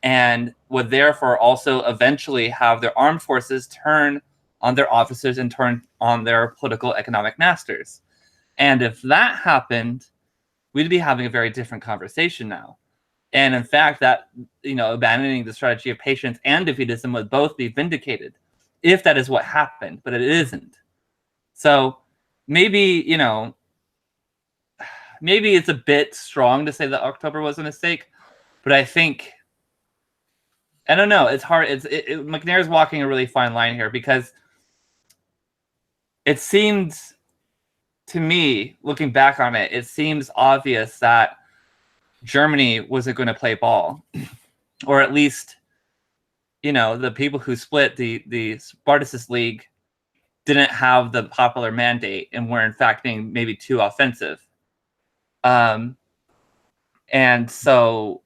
and would therefore also eventually have their armed forces turn on their officers and turn on their political economic masters. And if that happened, we'd be having a very different conversation now. And in fact, that, abandoning the strategy of patience and defeatism would both be vindicated if that is what happened, but it isn't. So maybe, maybe it's a bit strong to say that October was a mistake, but I think, I don't know, it's hard. McNair's walking a really fine line here because it seems to me, looking back on it, it seems obvious that Germany wasn't going to play ball, or at least, the people who split the Spartacist League didn't have the popular mandate and were in fact being maybe too offensive. And so,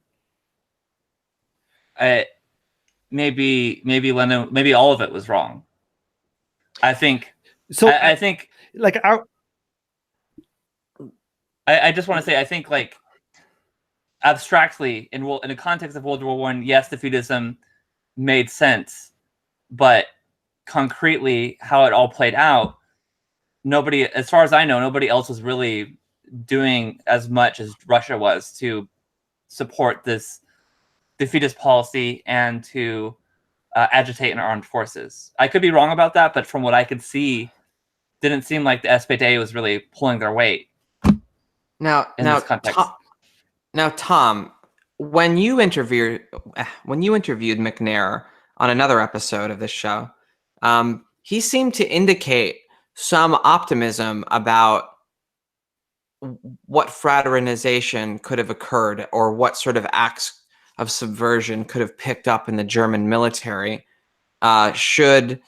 maybe Lenin, maybe all of it was wrong. I think. So I think like I just want to say I think like abstractly in the context of World War I, yes, defeatism made sense, but concretely how it all played out, nobody, as far as I know, nobody else was really doing as much as Russia was to support this defeatist policy and to agitate in our armed forces. I could be wrong about that, but from what I could see, didn't seem like the SPD was really pulling their weight. Now, Tom, when you interviewed McNair on another episode of this show, he seemed to indicate some optimism about what fraternization could have occurred or what sort of acts of subversion could have picked up in the German military should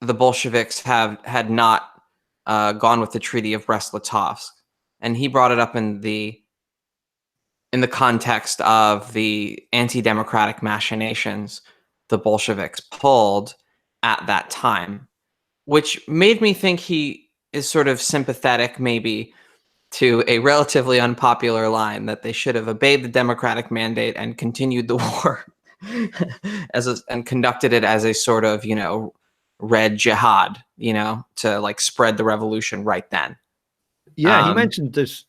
the Bolsheviks had not gone with the Treaty of Brest-Litovsk. And he brought it up in the context of the anti-democratic machinations the Bolsheviks pulled at that time, which made me think he is sort of sympathetic maybe to a relatively unpopular line that they should have obeyed the democratic mandate and continued the war and conducted it as a sort of, red jihad, to like spread the revolution right then. Yeah, he mentioned this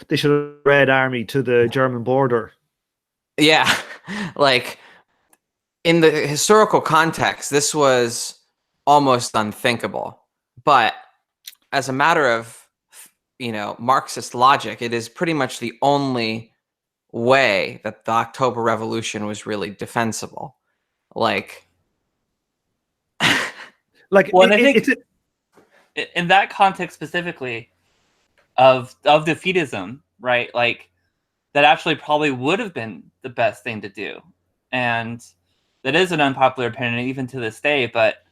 they should have Red Army to the German border. Yeah, like in the historical context, this was almost unthinkable. But as a matter of, Marxist logic, it is pretty much the only way that the October Revolution was really defensible. Like, well, I think in that context specifically of defeatism, right? Like that actually probably would have been the best thing to do, and that is an unpopular opinion even to this day. But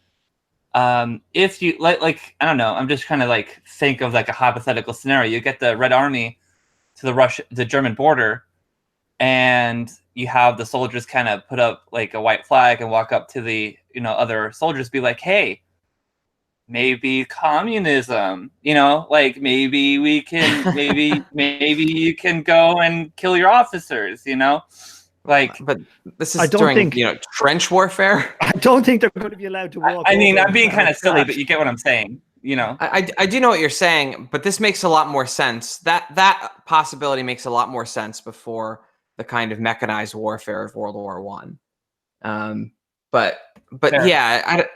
if you like, I don't know, I'm just kind of like think of like a hypothetical scenario. You get the Red Army to the German border, and you have the soldiers kind of put up like a white flag and walk up to the other soldiers, be like, hey, maybe communism, you know, like maybe we can, maybe you can go and kill your officers, you know, like. But this I is don't during, think trench warfare. I don't think they're going to be allowed to walk. I mean, over I'm being kind of silly, trash. but you get what I'm saying, you know. I do know what you're saying, but this makes a lot more sense. That possibility makes a lot more sense before the kind of mechanized warfare of World War One. But Fair. yeah,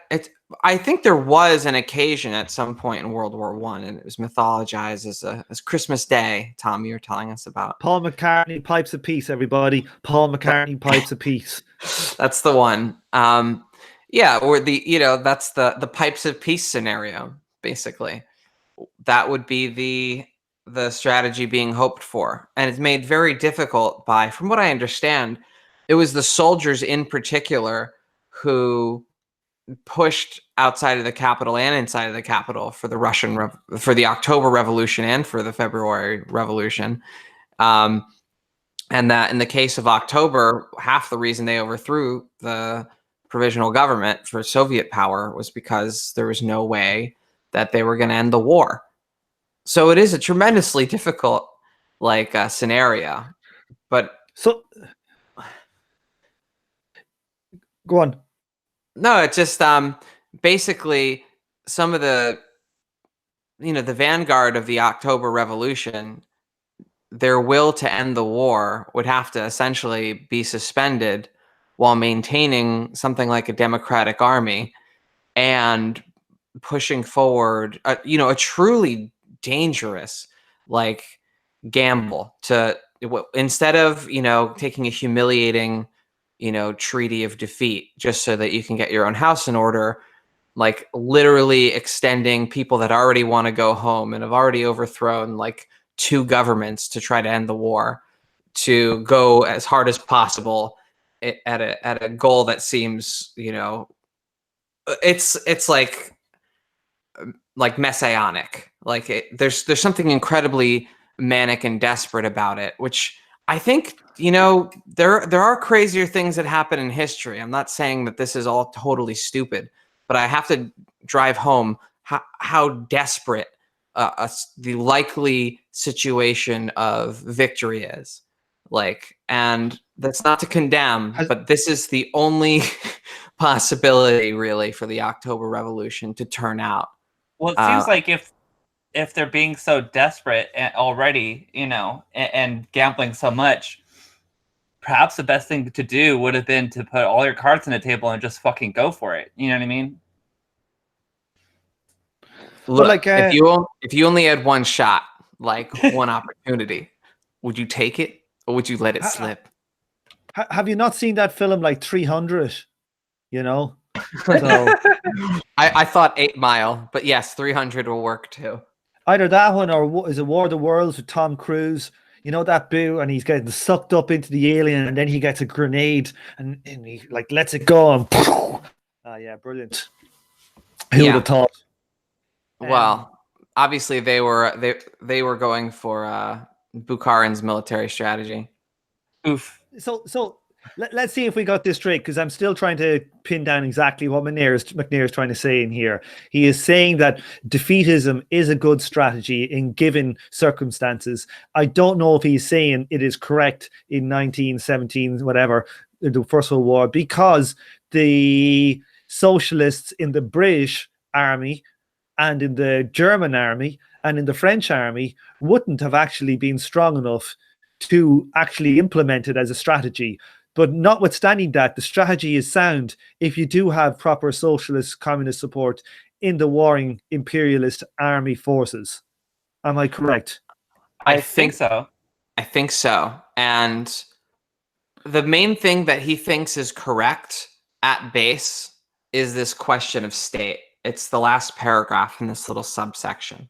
I think there was an occasion at some point in World War One, and it was mythologized as Christmas Day. Tom, you were telling us about. Paul McCartney, Pipes of Peace, everybody. Paul McCartney, Pipes of Peace. That's the one. Yeah, or that's the Pipes of Peace scenario, basically. That would be the strategy being hoped for, and it's made very difficult by, from what I understand, it was the soldiers in particular who pushed outside of the capital and inside of the capital for the for the October Revolution and for the February Revolution. And that in the case of October, half the reason they overthrew the provisional government for Soviet power was because there was no way that they were going to end the war. So it is a tremendously difficult scenario. But So go on. no, it's just basically some of the the vanguard of the October Revolution, their will to end the war would have to essentially be suspended while maintaining something like a democratic army and pushing forward a truly dangerous gamble to, instead of taking a humiliating treaty of defeat just so that you can get your own house in order, literally extending people that already want to go home and have already overthrown two governments to try to end the war, to go as hard as possible at a goal that seems it's like messianic. There's something incredibly manic and desperate about it, which I think there are crazier things that happen in history. I'm not saying that this is all totally stupid, but I have to drive home how desperate the likely situation of victory is. And that's not to condemn, but this is the only possibility really for the October Revolution to turn out. Well, it seems like if they're being so desperate already, and gambling so much, perhaps the best thing to do would have been to put all your cards on the table and just fucking go for it. You know what I mean? Look, if you only had one shot, one opportunity, would you take it or would you let it slip? Have you not seen that film 300? So I thought 8 Mile, but yes, 300 will work too. Either that one or is it War of the Worlds with Tom Cruise? You know that boo, and he's getting sucked up into the alien, and then he gets a grenade, and he lets it go, and yeah, brilliant. Who would have thought? Well, obviously they were going for Bukharin's military strategy. Oof. So let's see if we got this straight, because I'm still trying to pin down exactly what McNair is trying to say in here. He is saying that defeatism is a good strategy in given circumstances. I don't know if he's saying it is correct in 1917, whatever, the First World War, because the socialists in the British army and in the German army and in the French army wouldn't have actually been strong enough to actually implement it as a strategy. But notwithstanding that, the strategy is sound if you do have proper socialist, communist support in the warring imperialist army forces. Am I correct? I think so. I think so. And the main thing that he thinks is correct at base is this question of state. It's the last paragraph in this little subsection.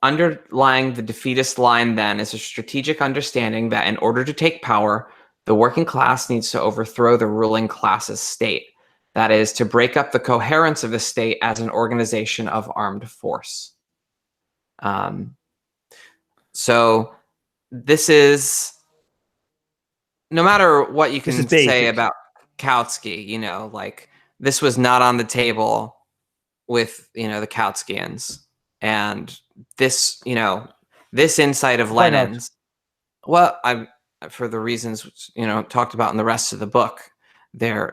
Underlying the defeatist line then is a strategic understanding that in order to take power, the working class needs to overthrow the ruling class's state. That is, to break up the coherence of the state as an organization of armed force. So this is, no matter what you can say about Kautsky, this was not on the table the Kautskians and this, this insight of Why not? Lenin's. Well, for the reasons talked about in the rest of the book, they're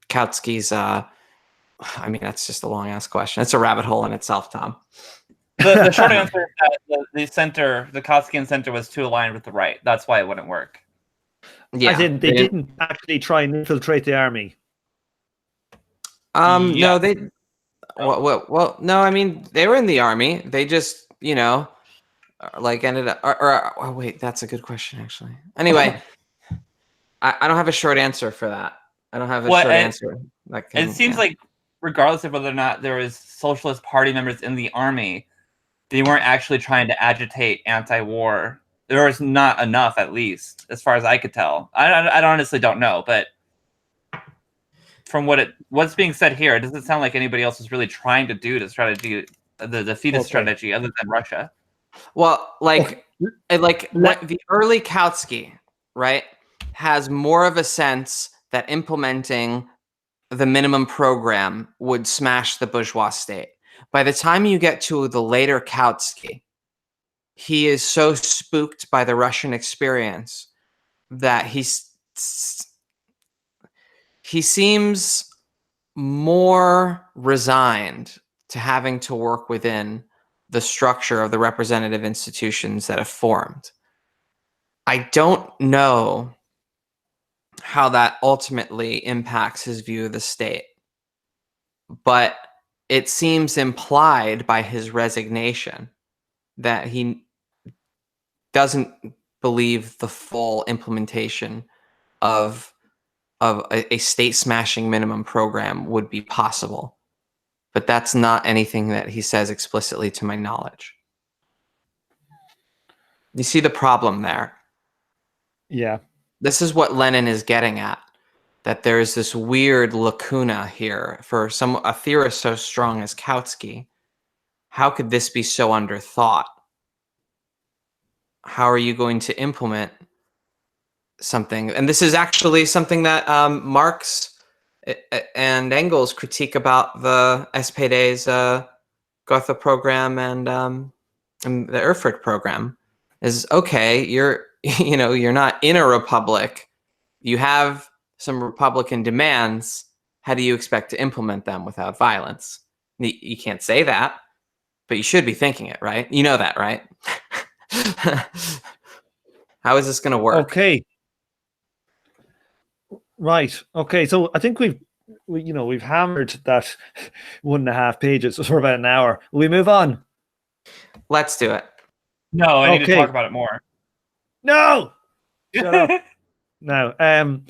Kautsky's. I mean, that's just a long ass question. It's a rabbit hole in itself, Tom. The short answer is that the Kautsky Center was too aligned with the right. That's why it wouldn't work. Yeah, As in, they didn't actually try and infiltrate the army. No, Yeah. they. Well, no. I mean, they were in the army. They just, like ended up. Oh, wait, that's a good question, actually. Anyway, I don't have a short answer for that. I don't have a short answer. It seems like, regardless of whether or not there was Socialist Party members in the army, they weren't actually trying to agitate anti-war. There was not enough, at least, as far as I could tell. I honestly don't know, but from what's being said here, it doesn't sound like anybody else was really trying to do the defeatist strategy other than Russia. Well, the early Kautsky, right, has more of a sense that implementing the minimum program would smash the bourgeois state. By the time you get to the later Kautsky, he is so spooked by the Russian experience that he seems more resigned to having to work within the structure of the representative institutions that have formed. I don't know how that ultimately impacts his view of the state, but it seems implied by his resignation that he doesn't believe the full implementation of a state-smashing minimum program would be possible. But that's not anything that he says explicitly to my knowledge. You see the problem there? Yeah. This is what Lenin is getting at, that there's this weird lacuna here for a theorist so strong as Kautsky. How could this be so underthought? How are you going to implement something? And this is actually something that Marx and Engels critique about the SPD's Gotha program and the Erfurt program. Is okay, you're not in a republic. You have some Republican demands. How do you expect to implement them without violence? You can't say that, but you should be thinking it, right? You know that, right? How is this going to work? Okay. Right. Okay. So I think we've hammered that 1.5 pages for about an hour. Will we move on? Let's do it. No, I need to talk about it more. No. Shut up. No.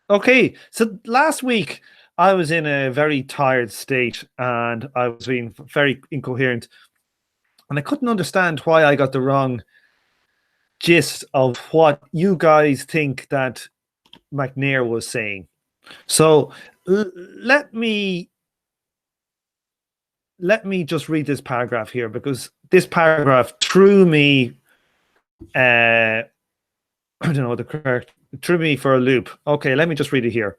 Okay. So last week I was in a very tired state and I was being very incoherent, and I couldn't understand why I got the wrong gist of what you guys think that McNair was saying. So let me just read this paragraph here, because this paragraph threw me I don't know the correct, threw me for a loop. Okay, let me just read it here.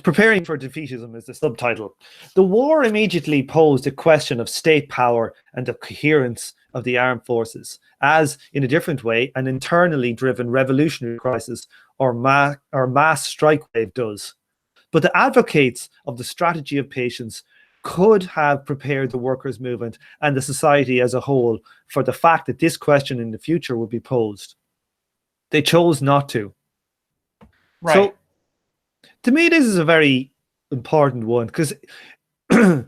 Preparing for defeatism is the subtitle. The war immediately posed a question of state power and the coherence of the armed forces, as, in a different way, an internally driven revolutionary crisis or mass strike wave does. But the advocates of the strategy of patience could have prepared the workers' movement and the society as a whole for the fact that this question in the future would be posed. They chose not to. Right. So, to me, this is a very important one, because well,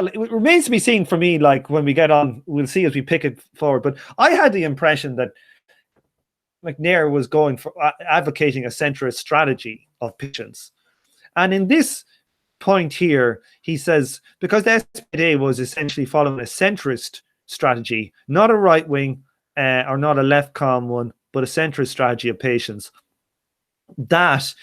it remains to be seen for me, like when we get on, we'll see as we pick it forward. But I had the impression that McNair was going for advocating a centrist strategy of patience. And in this point here, he says, because the SPD was essentially following a centrist strategy, not a right wing or not a left com one, but a centrist strategy of patience, that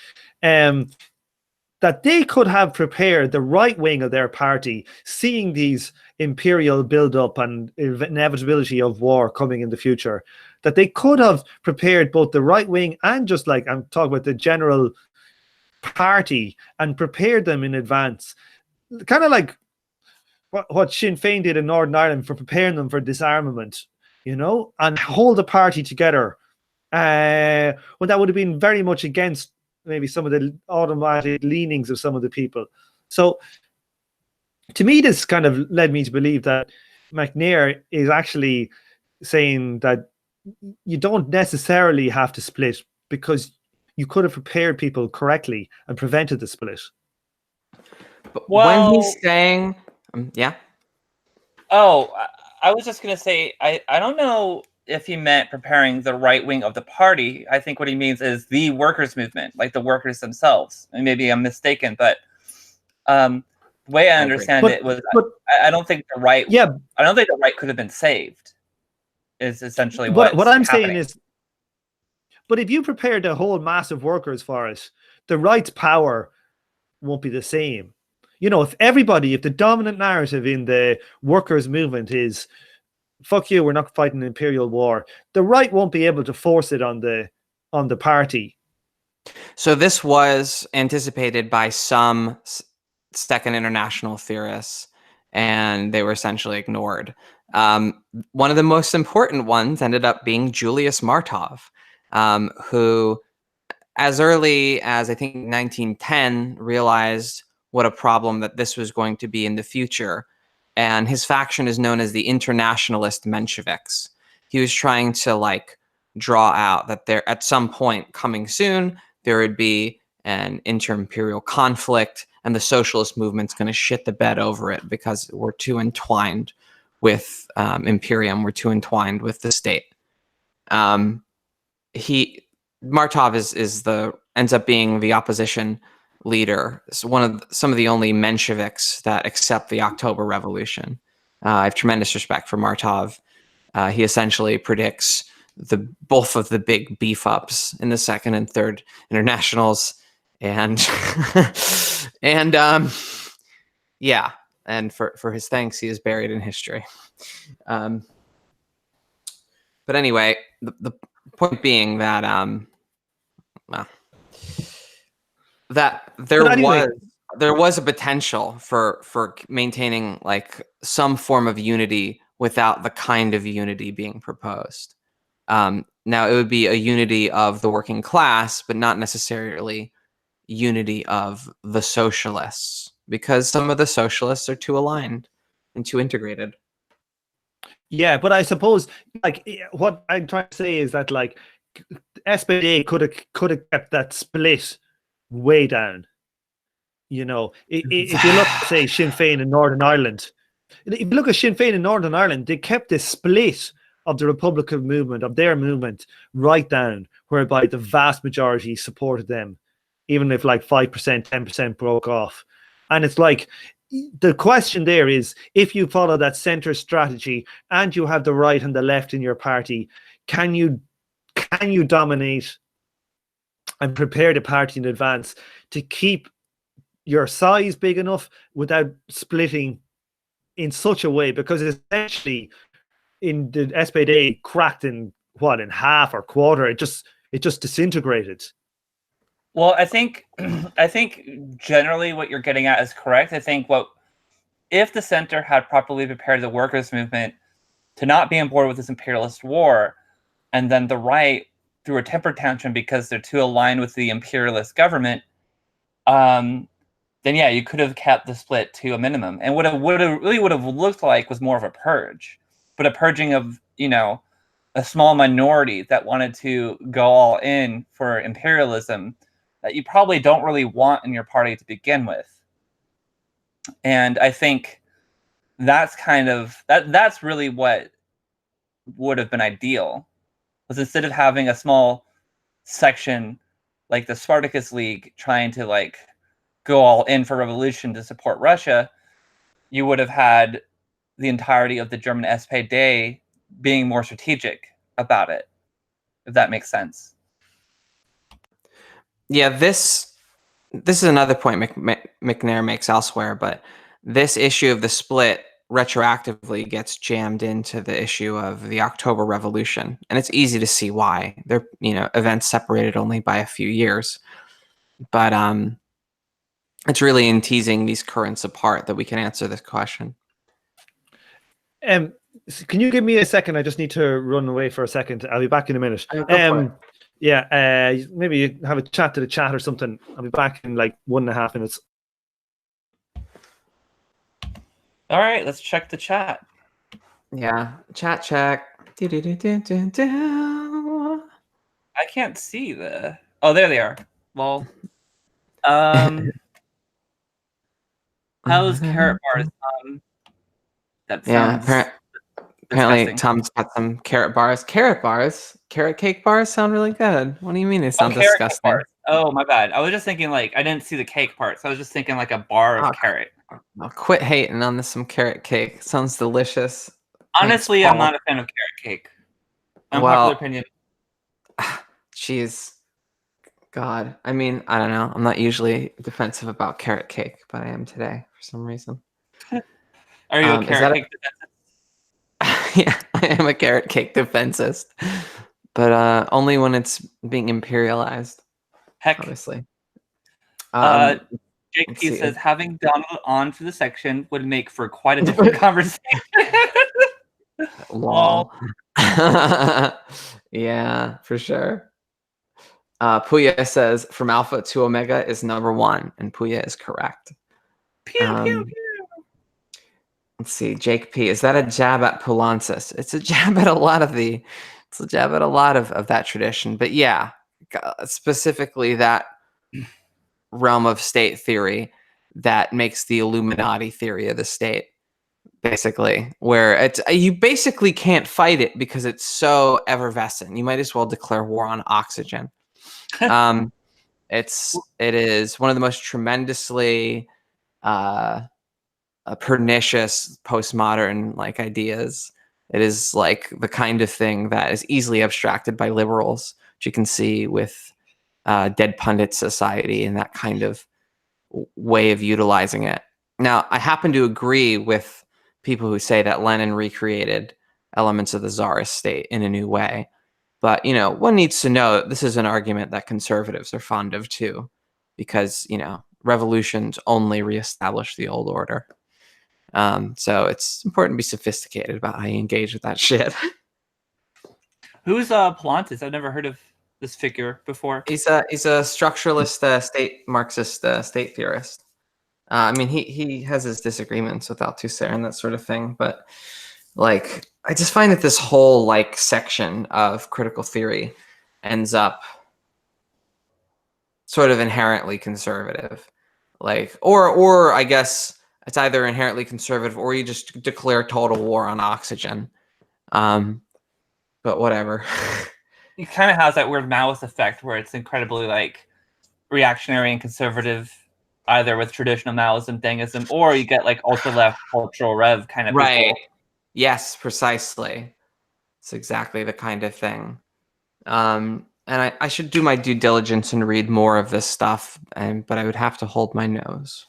they could have prepared the right wing of their party, seeing these imperial build-up and inevitability of war coming in the future, that they could have prepared both the right wing and, just like I'm talking about, the general party and prepare them in advance, kind of like what Sinn Féin did in Northern Ireland for preparing them for disarmament, and hold the party together. Well, that would have been very much against maybe some of the automatic leanings of some of the people. So to me, this kind of led me to believe that McNair is actually saying that you don't necessarily have to split, because you could have prepared people correctly and prevented the split. But when he's saying, yeah. Oh, I was just going to say, I don't know if he meant preparing the right wing of the party. I think what he means is the workers' movement, like the workers themselves. And maybe I'm mistaken, but the way I understand it was, I don't think the right. Yeah, I don't think the right could have been saved. Is essentially what I'm happening. saying is, but if you prepared a whole mass of workers for it, the right's power won't be the same. If the dominant narrative in the workers' movement is, fuck you, we're not fighting an imperial war, the right won't be able to force it on the party. So this was anticipated by some Second International theorists, and they were essentially ignored. One of the most important ones ended up being Julius Martov, who, as early as I think 1910, realized what a problem that this was going to be in the future. And his faction is known as the Internationalist Mensheviks. He was trying to draw out that there, at some point coming soon, there would be an inter-imperial conflict, and the socialist movement's going to shit the bed over it because we're too entwined with Imperium. We're too entwined with the state. Martov ends up being the opposition leader. It's some of the only Mensheviks that accept the October Revolution. I have tremendous respect for Martov. He essentially predicts both of the big beef ups in the Second and Third Internationals, and and for his thanks, he is buried in history. But anyway, the point being that that there was a potential for maintaining some form of unity without the kind of unity being proposed. Now, it would be a unity of the working class, but not necessarily unity of the socialists, because some of the socialists are too aligned and too integrated. Yeah, but I suppose what I'm trying to say is that SPD could have kept that split way down. If you look at, say, Sinn Féin in Northern Ireland, if you look at Sinn Féin in Northern Ireland, they kept the split of the Republican movement, of their movement, right down, whereby the vast majority supported them, even if 5%, 10% broke off. And it's the question there is, if you follow that center strategy and you have the right and the left in your party, can you dominate and prepare the party in advance to keep your size big enough without splitting in such a way? Because essentially, in the SPD cracked in half or quarter, it just disintegrated. Well, I think generally what you're getting at is correct. I think if the center had properly prepared the workers' movement to not be on board with this imperialist war, and then the right threw a temper tantrum because they're too aligned with the imperialist government, then yeah, you could have kept the split to a minimum. And what it really would have looked like was more of a purge, but a purging of a small minority that wanted to go all in for imperialism that you probably don't really want in your party to begin with. And I think that's that's really what would have been ideal, was instead of having a small section like the Spartacus League trying to go all in for revolution to support Russia, you would have had the entirety of the German SPD being more strategic about it, if that makes sense. Yeah, this is another point McNair makes elsewhere, but this issue of the split retroactively gets jammed into the issue of the October Revolution, and it's easy to see why. They're events separated only by a few years. But it's really in teasing these currents apart that we can answer this question. Can you give me a second? I just need to run away for a second. I'll be back in a minute. Oh, go for it. Yeah, maybe you have a chat to the chat or something. I'll be back in like 1.5 minutes. All right, let's check the chat. Yeah, chat check. Do-do-do-do-do-do. I can't see the. Oh, there they are. Well, how's carrot bars? That Yeah, sounds apparently disgusting. Tom's got some carrot bars. Carrot bars? Carrot cake bars sound really good. What do you mean they sound carrot cake disgusting? bars. Oh, my bad. I was just thinking like I didn't see the cake part, so I was just thinking like a bar of Oh, carrot. I'll quit hating on this some carrot cake. Sounds delicious. Honestly, Thanks, I'm Paul. not a fan of carrot cake. Well, Unpopular opinion. Jeez. God. I mean, I don't know. I'm not usually defensive about carrot cake, but I am today for some reason. Are you a carrot cake defensive? Yeah, I am a carrot cake defensist. But only when it's being imperialized. Heck. Obviously. Jake P says having Donald on for the section would make for quite a different conversation. Lol. Yeah, for sure. Puya says from Alpha to Omega is number 1, and Puya is correct. Pew, pew, pew. Let's see, Jake P. Is that a jab at Pulansis? It's a jab at a lot of that tradition. But yeah, specifically that realm of state theory that makes the Illuminati theory of the state. Basically, where you basically can't fight it because it's so effervescent. You might as well declare war on oxygen. It is one of the most tremendously pernicious postmodern like ideas. It is like the kind of thing that is easily abstracted by liberals, which you can see with Dead Pundit Society and that kind of way of utilizing it. Now, I happen to agree with people who say that Lenin recreated elements of the Tsarist state in a new way. But, one needs to know this is an argument that conservatives are fond of too, because, revolutions only reestablish the old order. So it's important to be sophisticated about how you engage with that shit. Who's Plantis? I've never heard of this figure before. He's a structuralist state Marxist state theorist. I mean, he has his disagreements with Althusser and that sort of thing, but like, I just find that this whole like section of critical theory ends up sort of inherently conservative, like, or I guess it's either inherently conservative or you just declare total war on oxygen. But whatever. It kind of has that weird Maoist effect where it's incredibly like reactionary and conservative, either with traditional Maoism, Dengism, or you get like ultra left cultural rev kind of right. people. Yes, precisely. It's exactly the kind of thing. And I should do my due diligence and read more of this stuff, but I would have to hold my nose.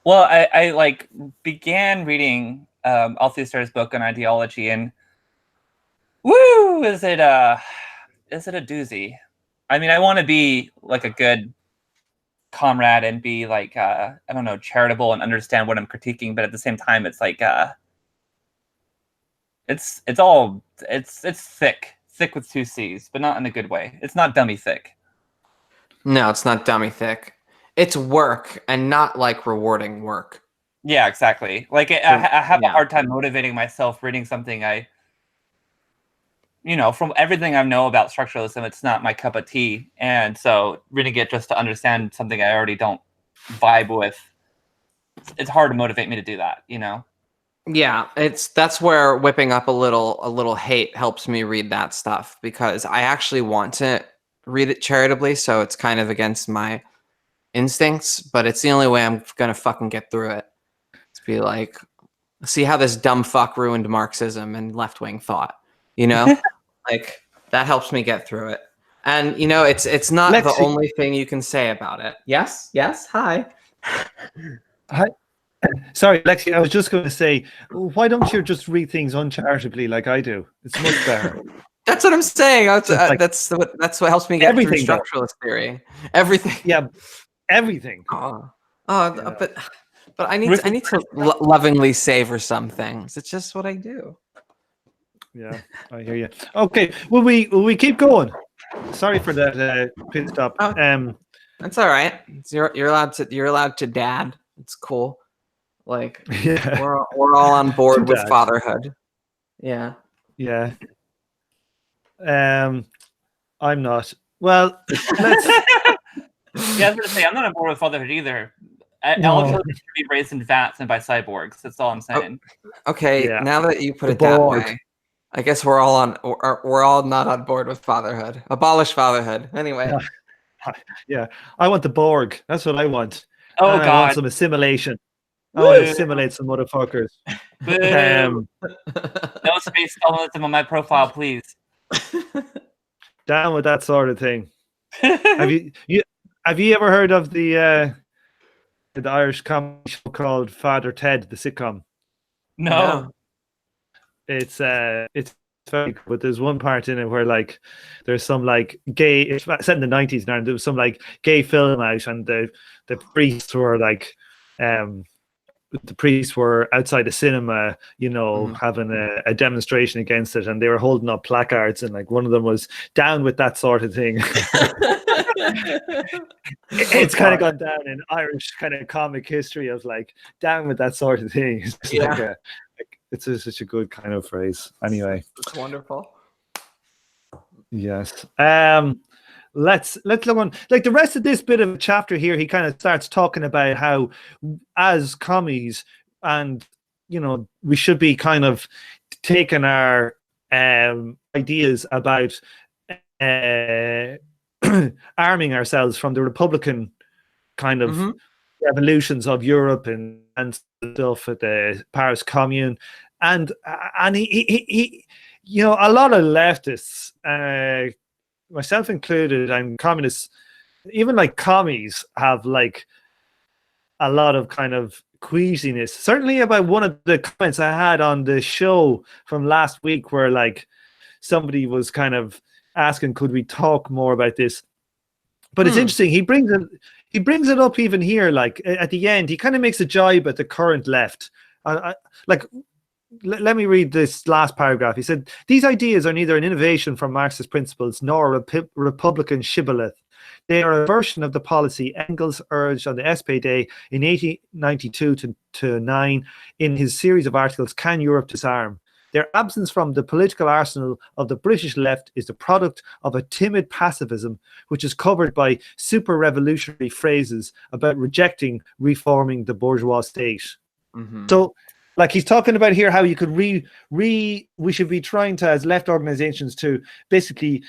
Well, I like began reading Althusser's book on ideology, and woo, is it a doozy? I mean, I want to be like a good comrade and be like I don't know, charitable and understand what I'm critiquing, but at the same time, it's like it's thick with 2 C's, but not in a good way. It's not dummy thick. No, it's not dummy thick. It's work and not like rewarding work. Yeah, exactly. Like I have a hard time motivating myself reading something from everything I know about structuralism, it's not my cup of tea. And so reading it just to understand something I already don't vibe with, it's hard to motivate me to do that, Yeah, that's where whipping up a little hate helps me read that stuff, because I actually want to read it charitably, so it's kind of against my instincts, but it's the only way I'm gonna fucking get through it. To be like, see how this dumb fuck ruined Marxism and left-wing thought, like that helps me get through it. And it's not Lexi. The only thing you can say about it. Yes, hi. Hi. Sorry, Lexi, I was just going to say, why don't you just read things uncharitably like I do? It's much better. That's what I'm saying. Like, That's what helps me get through everything, though. structuralist theory. Everything. Yeah, everything. Oh, Yeah. but I need to lovingly savor some things. It's just what I do. Yeah, I hear you. Okay, will we keep going? Sorry for that pit stop. Oh. That's all right. You're allowed to dad. It's cool. Like Yeah, we're all on board with dad. fatherhood. Yeah. Yeah. I'm not. Well, let's. Yeah, I was gonna say I'm not on board with fatherhood either. No. All children should be raised in vats and by cyborgs. That's all I'm saying. Okay, Yeah. now that you put The it that Borg. way, I guess we're all not on board with fatherhood. Abolish fatherhood. Anyway. Yeah, I want the Borg. That's what I want. Oh And I want God. some assimilation. I want to assimilate some motherfuckers. Boo. No space colorism on my profile, please. Down with that sort of thing. Have you ever heard of the Irish comedy show called Father Ted, the sitcom? No. It's very good, but there's one part in it where like there's some like gay, it's set in the 90s now, and there was some like gay film out, and the priests were like the priests were outside the cinema, you know, having a demonstration against it, and they were holding up placards, and like one of them was down with that sort of thing. It's kind of gone down in Irish kind of comic history of like down with that sort of thing. It's just it's such a good kind of phrase. Anyway, it's wonderful. Yes. Let's look on like the rest of this bit of a chapter here. He kind of starts talking about how, as commies, and you know, we should be kind of taking our ideas about arming ourselves from the Republican kind of revolutions of Europe and stuff at the Paris Commune, and he you know, a lot of leftists, myself included, and communists, even like commies, have like a lot of kind of queasiness. Certainly about one of the comments I had on the show from last week, where like somebody was kind of asking, could we talk more about this? But it's interesting. He brings it up even here, like at the end. He kind of makes a jibe at the current left. Let me read this last paragraph. He said, these ideas are neither an innovation from Marxist principles nor a Republican shibboleth. They are a version of the policy Engels urged on the SPD in 1892-9 in his series of articles, Can Europe Disarm? Their absence from the political arsenal of the British left is the product of a timid pacifism, which is covered by super-revolutionary phrases about rejecting reforming the bourgeois state. So, like he's talking about here, how you could we should be trying to, as left organizations, to basically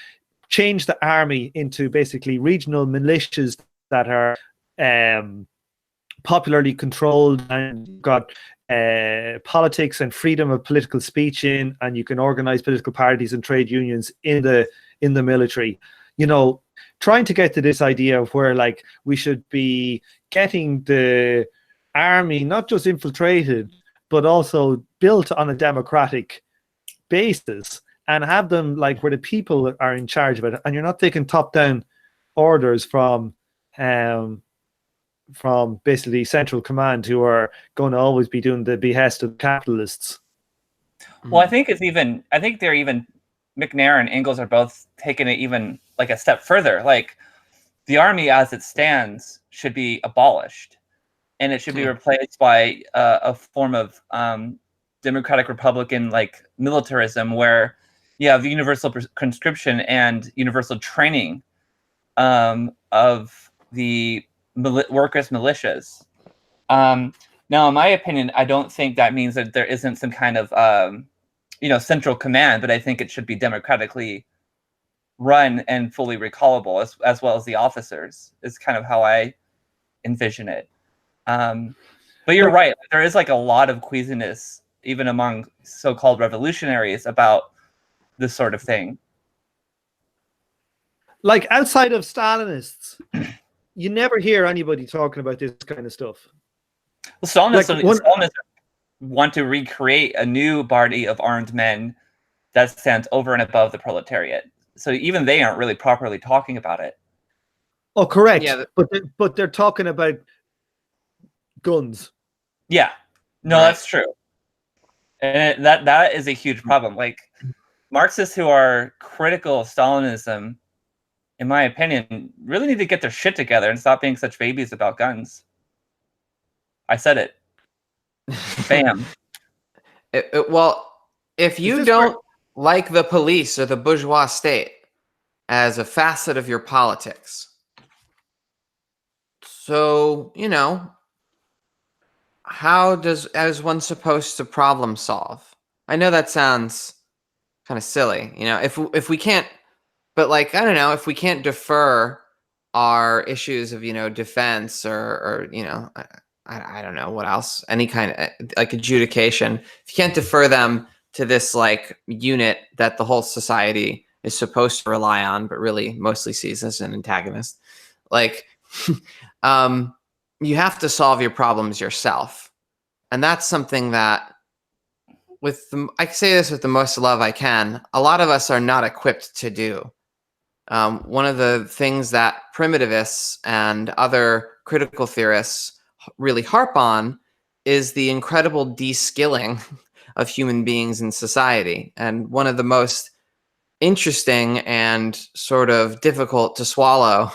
change the army into basically regional militias that are popularly controlled, and you've got politics and freedom of political speech in, and you can organize political parties and trade unions in the military. You know, trying to get to this idea of where like we should be getting the army not just infiltrated, but also built on a democratic basis, and have them like where the people are in charge of it, and you're not taking top-down orders from basically central command, who are going to always be doing the behest of capitalists. Well, I think they're even, McNair and Engels are both taking it even like a step further. Like the army as it stands should be abolished, and it should be replaced by a form of democratic republican like militarism, where you have universal conscription and universal training of the workers' militias. Now, in my opinion, I don't think that means that there isn't some kind of central command, but I think it should be democratically run and fully recallable, as well as the officers, is kind of how I envision it. But you're right. There is like a lot of queasiness, even among so-called revolutionaries, about this sort of thing. Like outside of Stalinists, you never hear anybody talking about this kind of stuff. Well, Stalinists want to recreate a new body of armed men that stands over and above the proletariat. So even they aren't really properly talking about it. Oh, correct. Yeah, but they're talking about guns. Yeah, no, Right. that's true. And that is a huge problem. Like Marxists who are critical of Stalinism, in my opinion, really need to get their shit together and stop being such babies about guns. I said it. Bam. Well, if Is you this don't like the police or the bourgeois state as a facet of your politics, so, you know, how is one supposed to problem solve? I know that sounds kind of silly, you know, if we can't, but like, I don't know, if we can't defer our issues of, you know, defense or you know, I don't know what else, any kind of like adjudication, if you can't defer them to this like unit that the whole society is supposed to rely on, but really mostly sees as an antagonist, like, you have to solve your problems yourself. And that's something that I say this with the most love I can, a lot of us are not equipped to do. One of the things that primitivists and other critical theorists really harp on is the incredible de-skilling of human beings in society. And one of the most interesting and sort of difficult to swallow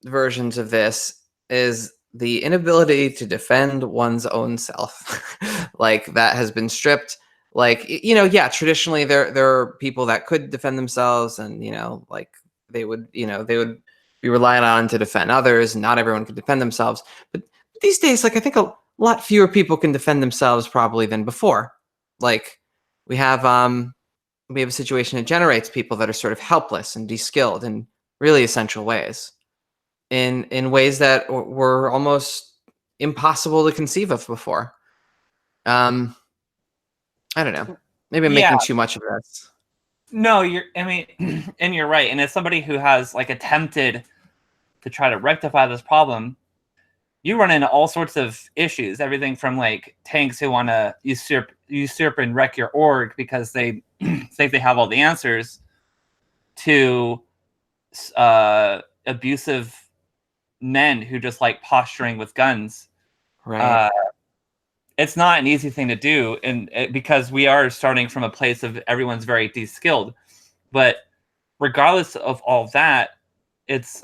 versions of this is the inability to defend one's own self. Like that has been stripped. Like, you know, yeah, traditionally there are people that could defend themselves, and, you know, like they would be relied on to defend others, and not everyone could defend themselves. But these days, like, I think a lot fewer people can defend themselves probably than before. Like we have a situation that generates people that are sort of helpless and de-skilled in really essential ways, in ways that were almost impossible to conceive of before. I don't know. Maybe I'm making too much of this. No, I mean, and you're right. And as somebody who has like attempted to try to rectify this problem, you run into all sorts of issues. Everything from like tanks who want to usurp and wreck your org because they think they have all the answers, to abusive men who just like posturing with guns. Right. It's not an easy thing to do, because we are starting from a place of everyone's very de-skilled. But regardless of all that,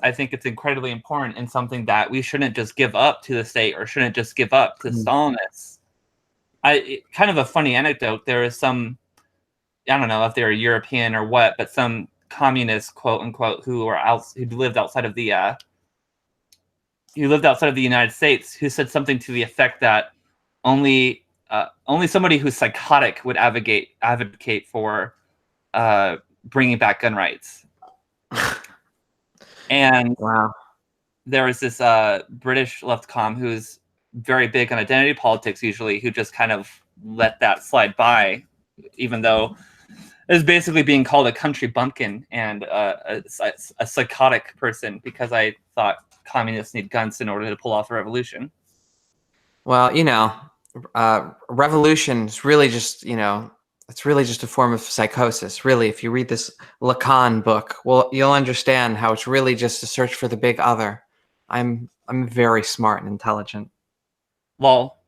I think it's incredibly important, and something that we shouldn't just give up to the state, or shouldn't just give up to Stalinists. Kind of a funny anecdote. There is some, I don't know if they're European or what, but some communists, quote unquote, who lived outside of the United States, who said something to the effect that only somebody who's psychotic would advocate for bringing back gun rights. And wow, there was this British left comm who's very big on identity politics usually, who just kind of let that slide by, even though it's basically being called a country bumpkin and a psychotic person, because I thought communists need guns in order to pull off a revolution. Well, you know, revolution is really just, you know, it's really just a form of psychosis. Really, if you read this Lacan book, well, you'll understand how it's really just a search for the big other. I'm very smart and intelligent. Lol.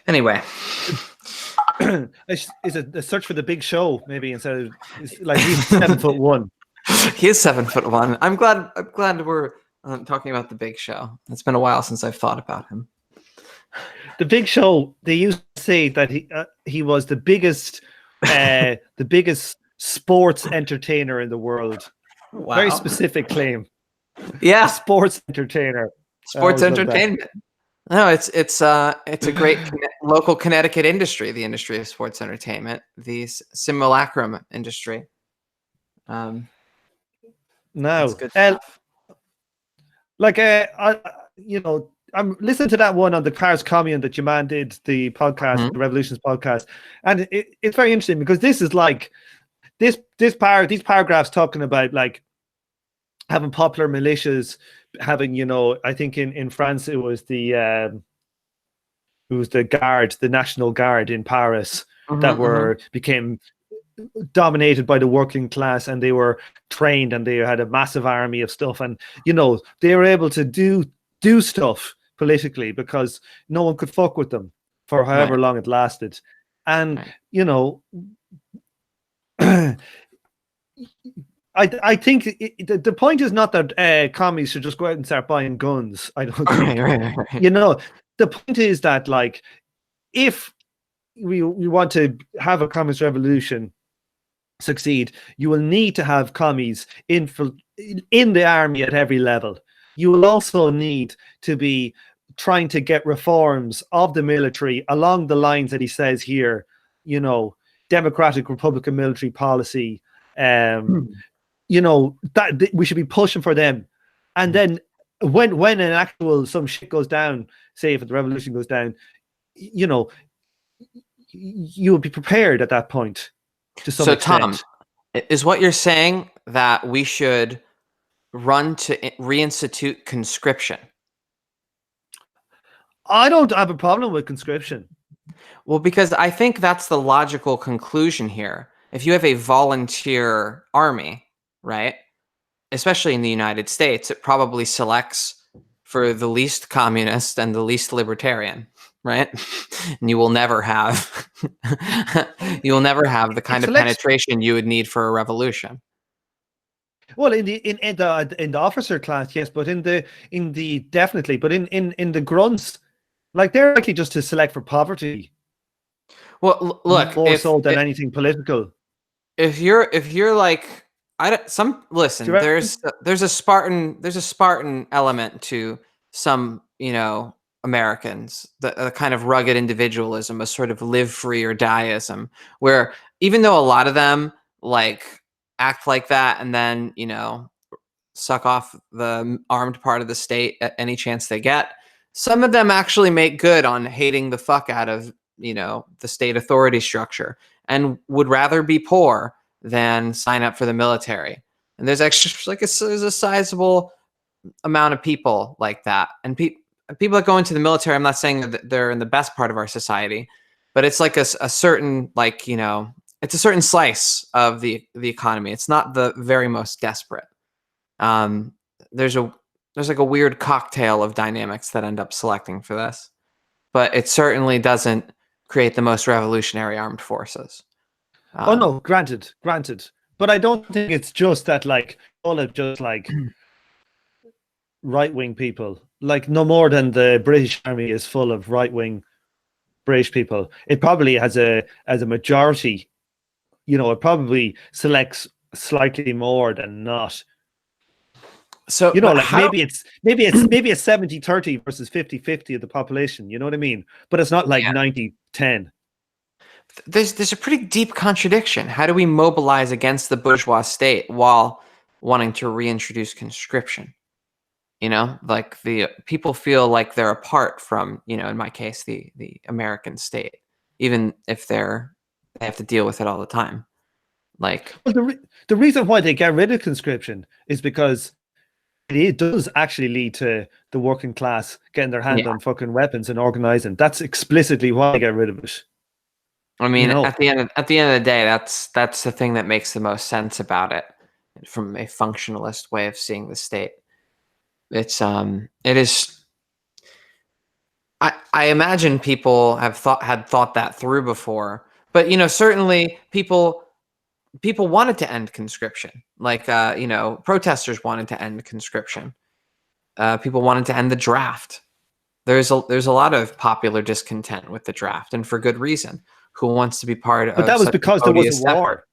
Anyway. Is a search for the big show, maybe, instead of, like, he's 7'1". He is 7'1". I'm glad we're talking about the big show. It's been a while since I've thought about him. The Big Show. They used to say that he was the biggest sports entertainer in the world. Wow. Very specific claim. Yeah, sports entertainer. Sports entertainment. No, it's a great local Connecticut industry. The industry of sports entertainment, the simulacrum industry. No, good stuff. Like you know, I'm listening to that one on the Cars Commune that your man did, the podcast, the Revolutions podcast, and it's very interesting, because this is like these paragraphs talking about like having popular militias, having, you know, I think in France it was the It was the guard, the National Guard in Paris, that became dominated by the working class, and they were trained, and they had a massive army of stuff, and they were able to do stuff politically because no one could fuck with them for however long it lasted. And I think the point is not that commies should just go out and start buying guns. I don't think. Right. The point is that, like, if we want to have a communist revolution succeed, you will need to have commies in the army at every level. You will also need to be trying to get reforms of the military along the lines that he says here, democratic Republican military policy, that we should be pushing for them. And then when some shit goes down, say if the revolution goes down, you will be prepared at that point to some extent. Tom, is what you're saying that we should run to reinstitute conscription? I don't have a problem with conscription. Well, because I think that's the logical conclusion here. If you have a volunteer army, right, especially in the United States, it probably selects for the least communist and the least libertarian, right? And you will never have the kind of penetration you would need for a revolution. Well, in the officer class, yes, but in the definitely, but in the grunts, like, they're likely just to select for poverty. Well, look, more so than anything political. If you're like, there's a Spartan element to some, Americans, the kind of rugged individualism, a sort of live free or dieism, where even though a lot of them like act like that and then, suck off the armed part of the state at any chance they get, some of them actually make good on hating the fuck out of, the state authority structure and would rather be poor than sign up for the military. And there's actually there's a sizable amount of people like that. And people that go into the military, I'm not saying that they're in the best part of our society, but it's like a certain, it's a certain slice of the economy. It's not the very most desperate. There's like a weird cocktail of dynamics that end up selecting for this, but it certainly doesn't create the most revolutionary armed forces. Oh no, granted. But I don't think it's just that, like, all of just like right-wing people. Like, no more than the British Army is full of right-wing British people. It probably has as a majority, it probably selects slightly more than not. So like maybe it's 70-30 versus 50-50 of the population. You know what I mean? But it's not like 90-10. There's a pretty deep contradiction. How do we mobilize against the bourgeois state while wanting to reintroduce conscription? Like, the people feel like they're apart from, in my case, the American state, even if they have to deal with it all the time. Like, well, the reason why they get rid of conscription is because it does actually lead to the working class getting their hand on fucking weapons and organizing. That's explicitly why they get rid of it. I mean, at the end of the day, that's the thing that makes the most sense about it from a functionalist way of seeing the state. It is. I imagine people had thought that through before, but certainly people wanted to end conscription. Like, protesters wanted to end conscription. People wanted to end the draft. There's a lot of popular discontent with the draft, and for good reason. Who wants to be part of? But that was because there was a war.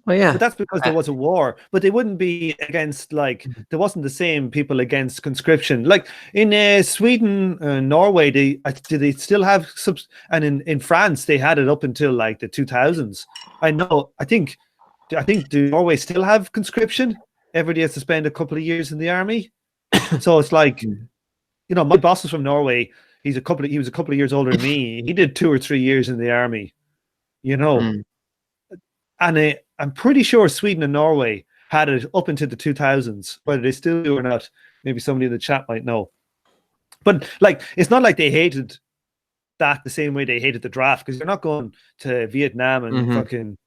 Well, yeah. But that's because there was a war. But they wouldn't be against, like, there wasn't the same people against conscription. Like, in Sweden, Norway, do they still have and in France, they had it up until like the 2000s. I think do Norway still have conscription? Everybody has to spend a couple of years in the army. So it's like, my boss is from Norway. He was a couple of years older than me. He did 2 or 3 years in the army, and I'm pretty sure Sweden and Norway had it up into the 2000s. Whether they still do or not, maybe somebody in the chat might know. But, like, it's not like they hated that the same way they hated the draft, because you're not going to Vietnam and fucking,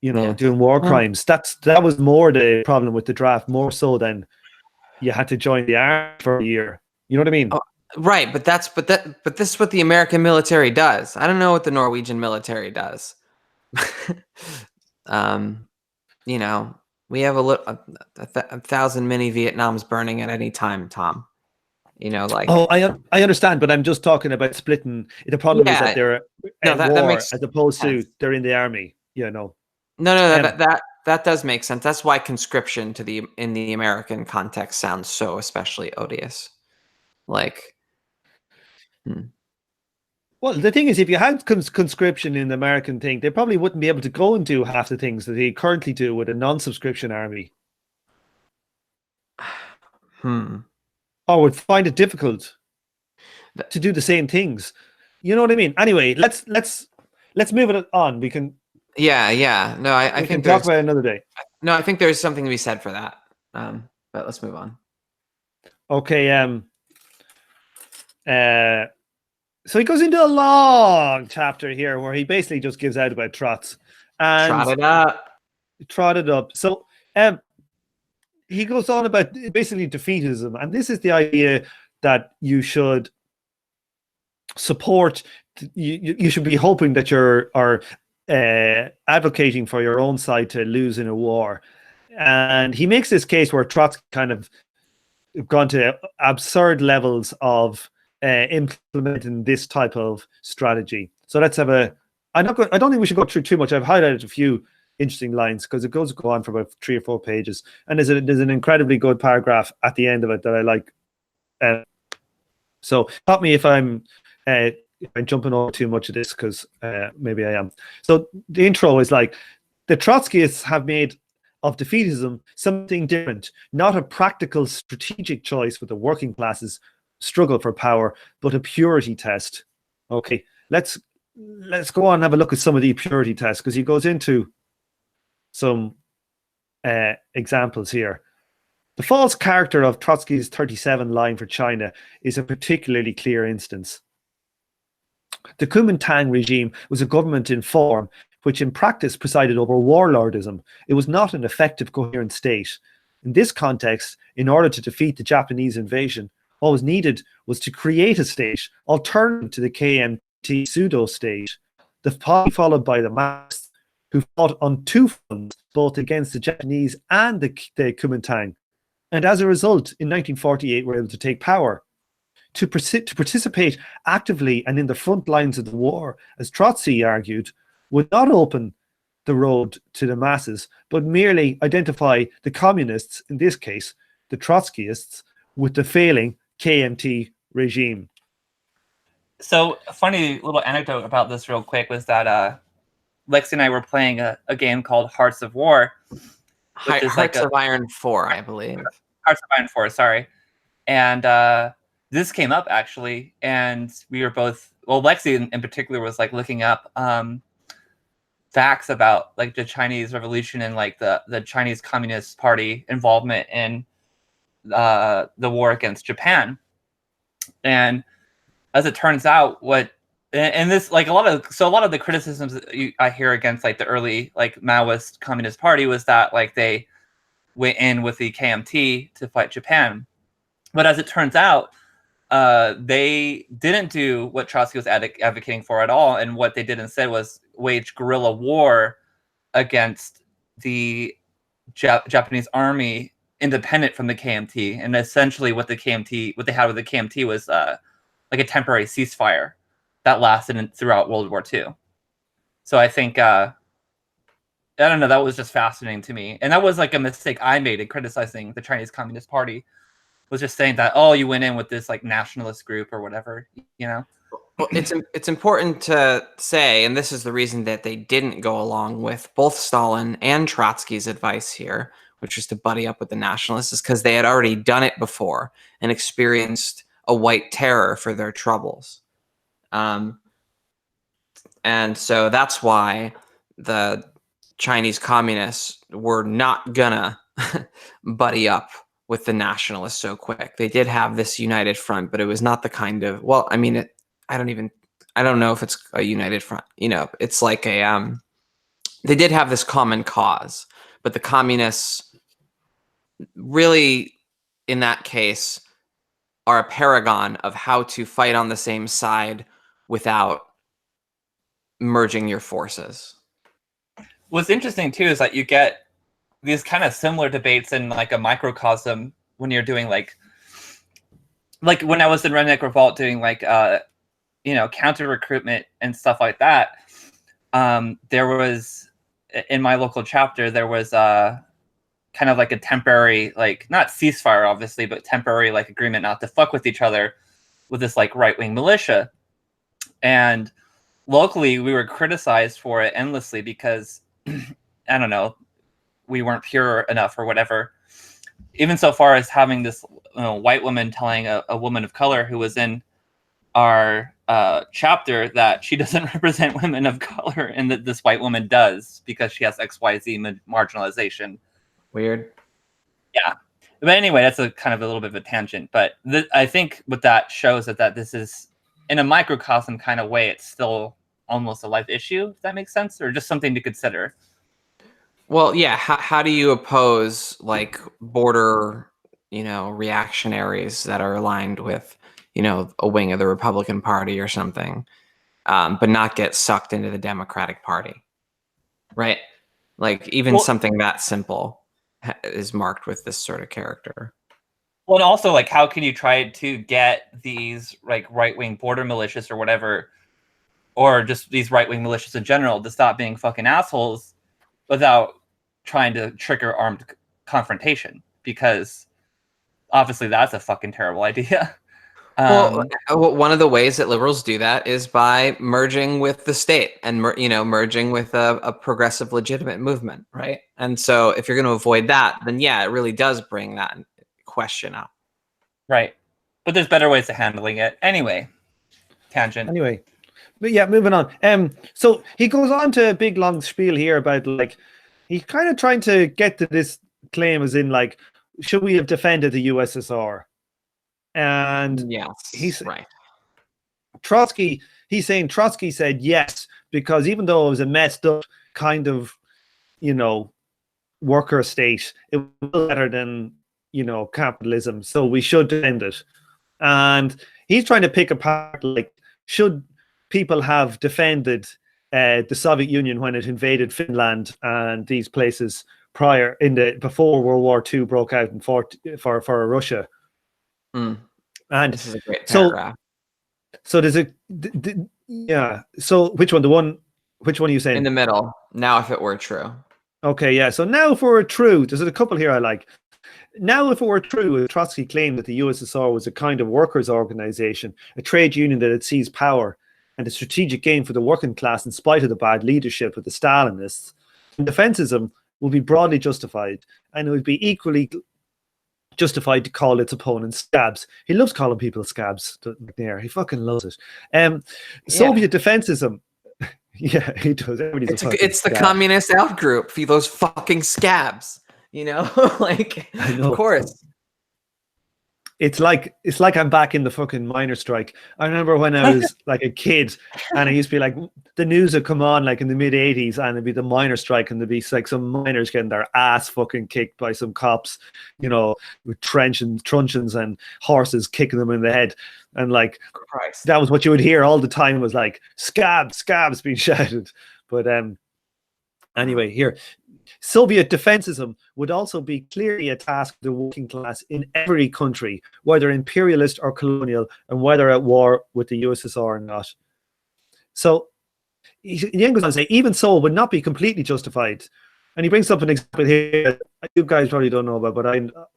Yeah. doing war Well- crimes. That was more the problem with the draft, more so than you had to join the army for a year. You know what I mean? Oh, right, but this is what the American military does. I don't know what the Norwegian military does. You know, we have a thousand mini Vietnams burning at any time, Tom. You know, like Oh, I understand, but I'm just talking about splitting. The problem is that Yeah. they're No, at that war makes as opposed to sense. they're in the army. No. No, Um, that does make sense. That's why conscription in the American context sounds so especially odious. Like, Well, the thing is, if you had conscription in the American thing, they probably wouldn't be able to go and do half the things that they currently do with a non-subscription army, or would find it difficult to do the same things. You know what I mean? Anyway, let's move it on. We can Yeah. No, I we think can talk there's about it another day. no, I think there's something to be said for that. But let's move on. Okay. So he goes into a long chapter here where he basically just gives out about trots and Trot it up. So he goes on about basically defeatism, and this is the idea that you should support. You should be hoping that you're advocating for your own side to lose in a war, and he makes this case where Trotsky kind of gone to absurd levels of implementing this type of strategy. So let's have a. I don't think we should go through too much. I've highlighted a few interesting lines because it goes go on for about 3 or 4 pages, and there's an incredibly good paragraph at the end of it that I like. So stop me if I'm jumping over too much of this, because maybe I am. So the intro is like, the Trotskyists have made of defeatism something different, not a practical strategic choice with the working classes struggle for power, but a purity test. Okay, let's go on and have a look at some of the purity tests, because he goes into some examples here. The false character of Trotsky's 37 line for China is a particularly clear instance. The Kuomintang regime was a government in form which in practice presided over warlordism. It was not an effective, coherent state. In this context, in order to defeat the Japanese invasion, what was needed was to create a state alternative to the KMT pseudo-state, the party followed by the Marxists, who fought on 2 fronts, both against the Japanese and the Kuomintang, and as a result, in 1948, were able to take power. To participate actively and in the front lines of the war, as Trotsky argued, would not open the road to the masses, but merely identify the communists, in this case, the Trotskyists, with the failing KMT regime. So a funny little anecdote about this real quick was that Lexi and I were playing a game called Hearts of War. Hearts of Iron 4, I believe. Hearts of Iron 4, sorry. And this came up, actually, and we were both, well, Lexi in particular was like looking up facts about like the Chinese Revolution and like the Chinese Communist Party involvement in the war against Japan. And as it turns out, this like a lot of the criticisms that I hear against like the early like Maoist Communist Party was that like they went in with the KMT to fight Japan, but as it turns out, they didn't do what Trotsky was advocating for at all, and what they did instead was wage guerrilla war against the Japanese army, independent from the KMT. And essentially, what they had with the KMT was like a temporary ceasefire that lasted throughout World War II. So I think I don't know, that was just fascinating to me, and that was like a mistake I made in criticizing the Chinese Communist Party. Was just saying that, oh, you went in with this like nationalist group or whatever, you know. Well, it's important to say, and this is the reason that they didn't go along with both Stalin and Trotsky's advice here, which was to buddy up with the nationalists, is because they had already done it before and experienced a white terror for their troubles. And so that's why the Chinese communists were not gonna buddy up with the nationalists so quick. They did have this united front, but it was not the kind of, well, I mean, I don't even I don't know if it's a united front. It's like they did have this common cause, but the communists really, in that case, are a paragon of how to fight on the same side without merging your forces. What's interesting too is that you get these kind of similar debates in like a microcosm when you're doing like when I was in Redneck Revolt doing like counter recruitment and stuff like that. There was in my local chapter there was kind of like a temporary, like not ceasefire obviously, but temporary like agreement not to fuck with each other with this like right-wing militia. And locally we were criticized for it endlessly because I don't know, we weren't pure enough or whatever. Even so far as having this white woman telling a woman of color who was in our chapter that she doesn't represent women of color and that this white woman does because she has XYZ marginalization. Weird. Yeah. But anyway, that's a kind of a little bit of a tangent. But I think what that shows is that this is, in a microcosm kind of way, it's still almost a life issue, if that makes sense, or just something to consider. Well, yeah. How do you oppose like border, reactionaries that are aligned with, a wing of the Republican Party or something, but not get sucked into the Democratic Party, right? Like even something that simple is marked with this sort of character. Well, and also like how can you try to get these like right-wing border militias or whatever, or just these right-wing militias in general to stop being fucking assholes without trying to trigger armed confrontation? Because obviously that's a fucking terrible idea. Well, one of the ways that liberals do that is by merging with the state and merging with a progressive legitimate movement, right? And so if you're going to avoid that, then yeah, it really does bring that question up. Right. But there's better ways of handling it. Anyway, tangent. Anyway, but yeah, moving on. So he goes on to a big long spiel here about like he's kind of trying to get to this claim as in like, should we have defended the USSR? And yes, he's right. Trotsky. He's saying Trotsky said yes because even though it was a messed up kind of, worker state, it was better than capitalism. So we should defend it. And he's trying to pick apart like, should people have defended the Soviet Union when it invaded Finland and these places before World War II broke out and for Russia? And this is a great paragraph. So there's yeah. So which one are you saying? In the middle. Now, if it were true. Okay, yeah. So now, if it were true, there's a couple here I like. Now, if it were true, Trotsky claimed that the USSR was a kind of workers' organization, a trade union that had seized power, and a strategic gain for the working class in spite of the bad leadership of the Stalinists, defensism would be broadly justified, and it would be equally justified to call its opponents scabs. He loves calling people scabs. He fucking loves it. Soviet defensism. Yeah, he does. It's the communist outgroup for those fucking scabs. Like of course. It's like I'm back in the fucking miners' strike. I remember when I was like a kid, and I used to be like, the news would come on like in the mid '80s, and it'd be the miners' strike, and there'd be like some miners getting their ass fucking kicked by some cops, with truncheons and horses kicking them in the head, and like Christ. That was what you would hear all the time was like scabs being shouted. But anyway, here. Soviet defensism would also be clearly a task of the working class in every country, whether imperialist or colonial, and whether at war with the USSR or not. So he then goes on to say, even so, would not be completely justified. And he brings up an example here you guys probably don't know about, but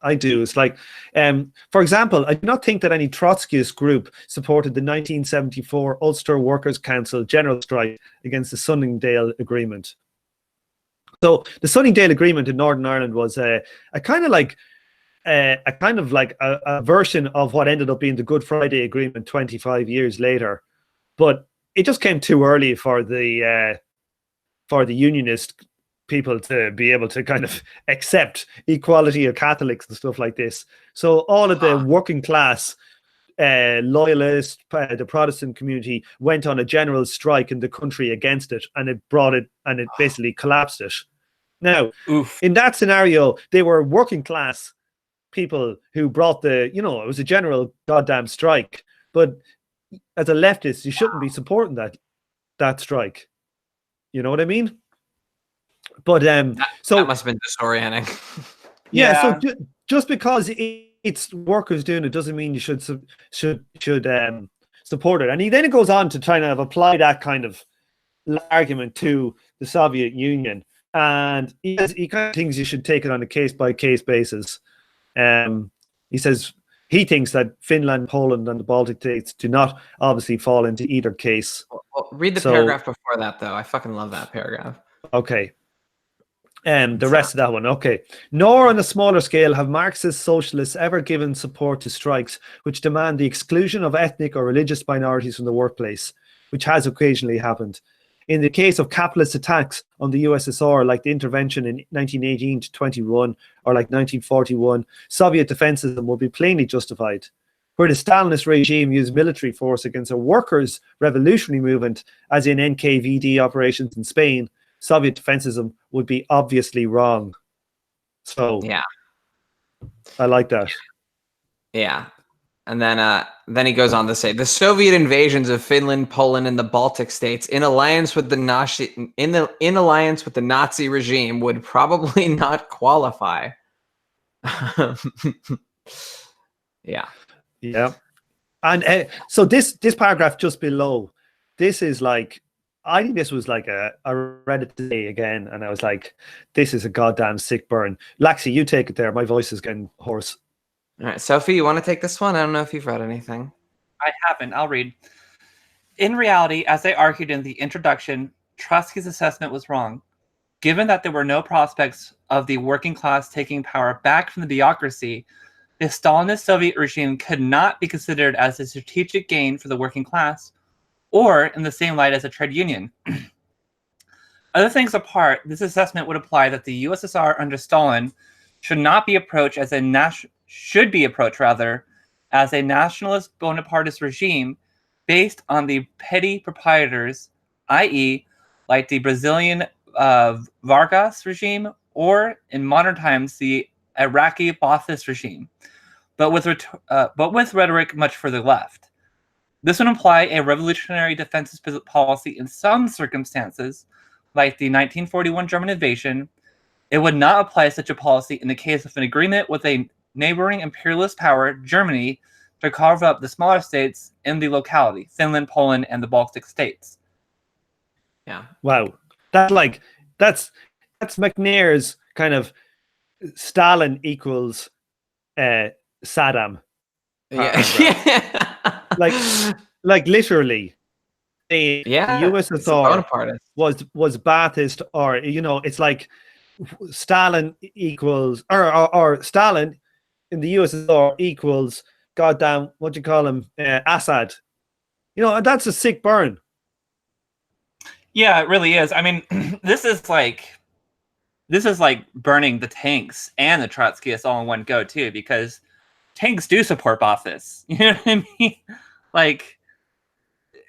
I do. It's like, for example, I do not think that any Trotskyist group supported the 1974 Ulster Workers' Council general strike against the Sunningdale Agreement. So the Sunningdale Agreement in Northern Ireland was a kind of like a version of what ended up being the Good Friday Agreement 25 years later, but it just came too early for the unionist people to be able to kind of accept equality of Catholics and stuff like this. So all of the working class loyalists, the Protestant community went on a general strike in the country against it, and it basically collapsed it. Now, in that scenario, they were working class people who brought it was a general goddamn strike. But as a leftist, you shouldn't be supporting that strike. You know what I mean? But so that must have been disorienting. Yeah. So just because it's workers doing it doesn't mean you should support it. And he then goes on to try to apply that kind of argument to the Soviet Union, and he kind of thinks you should take it on a case-by-case basis. He says he thinks that Finland, Poland, and the Baltic states do not obviously fall into either case. Well, read the paragraph before that, though. I fucking love that paragraph. Okay. The rest of that one, okay. Nor on a smaller scale have Marxist socialists ever given support to strikes which demand the exclusion of ethnic or religious minorities from the workplace, which has occasionally happened. In the case of capitalist attacks on the USSR, like the intervention in 1918 to 21, or like 1941, Soviet defensism would be plainly justified. Where the Stalinist regime used military force against a workers' revolutionary movement, as in NKVD operations in Spain, Soviet defensism would be obviously wrong. So yeah, I like that. Yeah. And then he goes on to say the Soviet invasions of Finland, Poland, and the Baltic states in alliance with the Nazi regime would probably not qualify. Yeah. And so this paragraph just below, this is like, I think this was like I read it today again, and I was like, this is a goddamn sick burn. Laxi, you take it there. My voice is getting hoarse. All right, Sophie, you want to take this one? I don't know if you've read anything. I haven't. I'll read. In reality, as I argued in the introduction, Trotsky's assessment was wrong. Given that there were no prospects of the working class taking power back from the bureaucracy, the Stalinist Soviet regime could not be considered as a strategic gain for the working class, or in the same light as a trade union. Other things apart, this assessment would imply that the USSR under Stalin should be approached as a nationalist Bonapartist regime based on the petty proprietors, i.e., like the Brazilian Vargas regime, or in modern times the Iraqi Ba'athist regime, but with rhetoric much further left. This would imply a revolutionary defensive policy in some circumstances, like the 1941 German invasion. It would not apply such a policy in the case of an agreement with a neighboring imperialist power, Germany, to carve up the smaller states in the locality, Finland, Poland, and the Baltic states. Yeah. Wow. That's McNair's kind of Stalin equals Saddam. Yeah. like literally, the USSR was Ba'athist, or it's like Stalin equals or Stalin in the USSR equals goddamn what you call him Assad. And that's a sick burn. Yeah, it really is. I mean, this is like burning the tanks and the Trotskyists all in one go too, because tanks do support Ba'athists. You know what I mean? Like,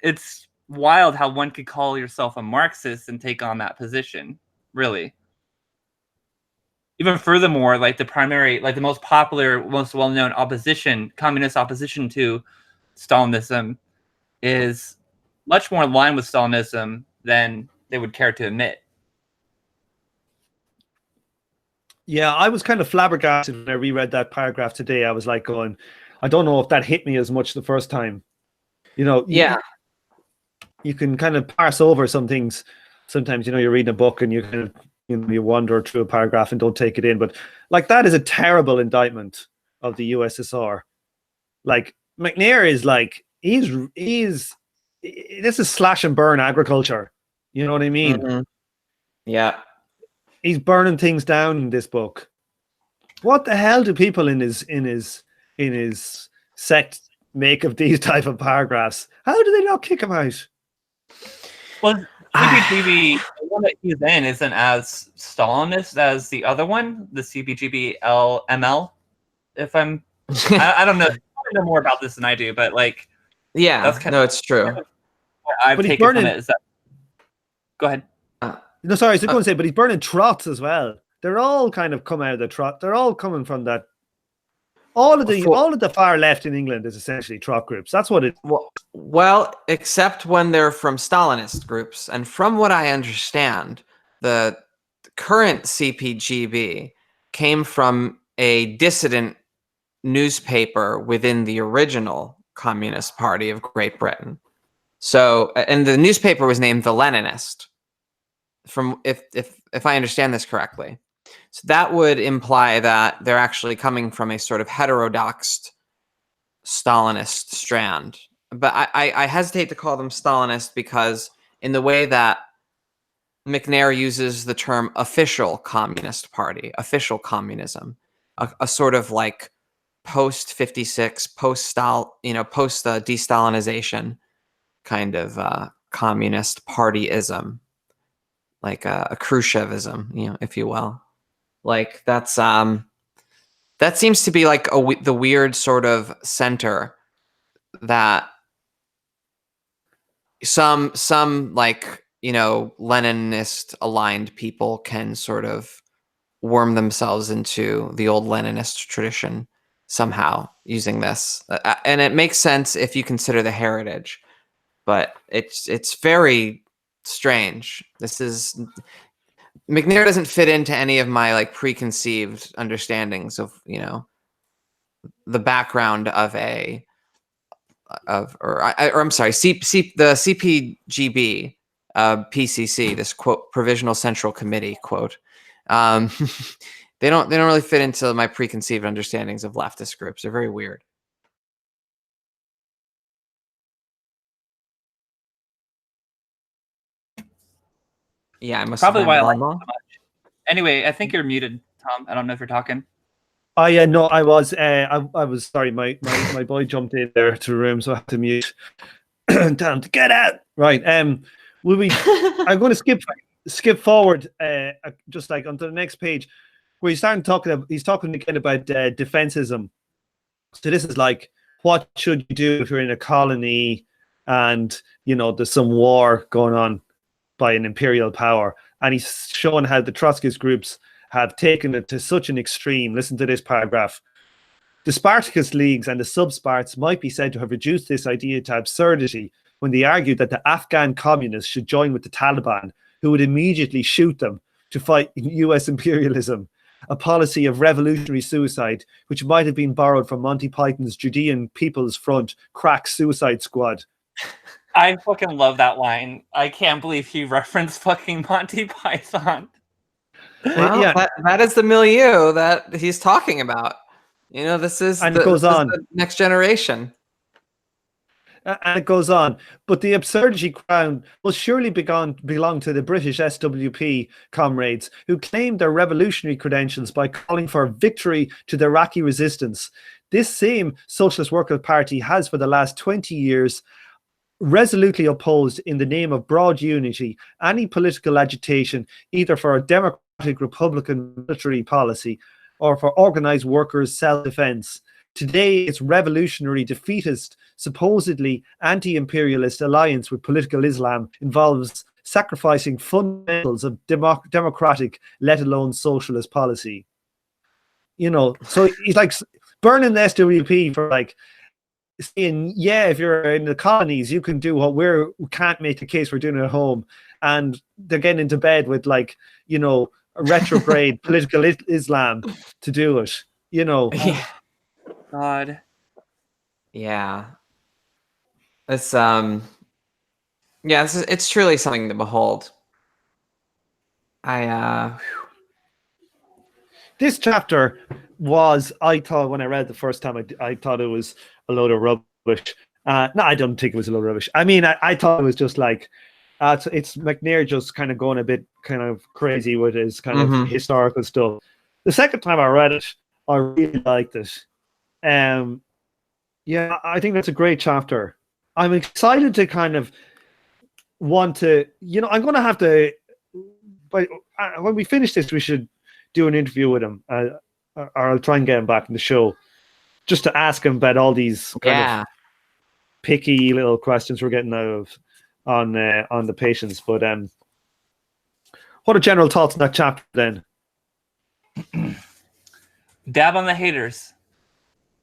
it's wild how one could call yourself a Marxist and take on that position. Really. Even furthermore, like the most popular, most well-known communist opposition to Stalinism is much more in line with Stalinism than they would care to admit. Yeah, I was kind of flabbergasted when I reread that paragraph today. I was like going, I don't know if that hit me as much the first time. Yeah. You can kind of parse over some things. Sometimes, you're reading a book and you kind of, you wander through a paragraph and don't take it in. But like, that is a terrible indictment of the USSR. Like, McNair is like, this is slash and burn agriculture. You know what I mean? Mm-hmm. Yeah. He's burning things down in this book. What the hell do people in his sect make of these type of paragraphs? How do they not kick him out? Well, CBGB, the one that he's in isn't as Stalinist as the other one, the CBGB-ML. If I don't know know more about this than I do, but like, Yeah, that's kind no, of it's true. what I've But he's taken from burning- it is that. Go ahead. No, sorry, I was going to say, but he's burning trots as well. They're all kind of come out of the trot. They're all coming from that. All of the far left in England is essentially trot groups. That's what it. Well, except when they're from Stalinist groups, and from what I understand, the current CPGB came from a dissident newspaper within the original Communist Party of Great Britain. So, and the newspaper was named the Leninist. From if I understand this correctly, so that would imply that they're actually coming from a sort of heterodox Stalinist strand. But I hesitate to call them Stalinist because in the way that McNair uses the term official communist party, official communism, a sort of like post 56, post de-Stalinization kind of communist partyism, like a Khrushchevism, if you will. Like that's that seems to be like the weird sort of center that some like Leninist aligned people can sort of worm themselves into the old Leninist tradition somehow using this, and it makes sense if you consider the heritage, but it's very strange. This is McNair doesn't fit into any of my like preconceived understandings of the background of the CPGB, PCC, this quote Provisional Central Committee quote. They don't really fit into my preconceived understandings of leftist groups. They're very weird. Yeah, I must Probably have why I rambled like on it so long. much. Anyway, I think you're muted, Tom. I don't know if you're talking. Oh yeah, no, I was. I was sorry. My boy jumped in there to the room, so I had to mute. Tell him to get out. Right. Will we? I'm going to skip forward. Just like onto the next page, where he's starting talking. He's talking again about defensism. So this is like, what should you do if you're in a colony, and there's some war going on by an imperial power, and he's showing how the Trotskyist groups have taken it to such an extreme. Listen to this paragraph. The Spartacus leagues and the sub-Sparts might be said to have reduced this idea to absurdity when they argued that the Afghan communists should join with the Taliban, who would immediately shoot them to fight US imperialism, a policy of revolutionary suicide, which might have been borrowed from Monty Python's Judean People's Front crack suicide squad. I fucking love that line. I can't believe he referenced fucking Monty Python. Well, yeah. that is the milieu that he's talking about. This is And it goes on. the next generation. And it goes on. But the absurdity crown will surely belong to the British SWP comrades who claimed their revolutionary credentials by calling for victory to the Iraqi resistance. This same Socialist Workers' Party has for the last 20 years resolutely opposed, in the name of broad unity, any political agitation either for a democratic Republican military policy or for organized workers' self-defense. Today, its revolutionary, defeatist, supposedly anti-imperialist alliance with political Islam involves sacrificing fundamentals of democratic, let alone socialist policy. So he's like burning the SWP for like saying, yeah, if you're in the colonies, you can do what we can't make the case we're doing at home. And they're getting into bed with like, a retrograde political Islam to do it, Yeah. God. Yeah. It's it's truly something to behold. This chapter was, I thought, when I read the first time, I thought it was a load of rubbish. No, I don't think it was a load of rubbish. I mean, I thought it was just like, it's McNair just kind of going a bit kind of crazy with his kind of historical stuff. The second time I read it, I really liked it. Yeah, I think that's a great chapter. I'm excited to kind of want to, I'm going to have to, but when we finish this, we should do an interview with him, or I'll try and get him back in the show. just to ask him about all these kind Yeah. of picky little questions we're getting out of on the patients. But what are general thoughts on that chapter then? Dab on the haters.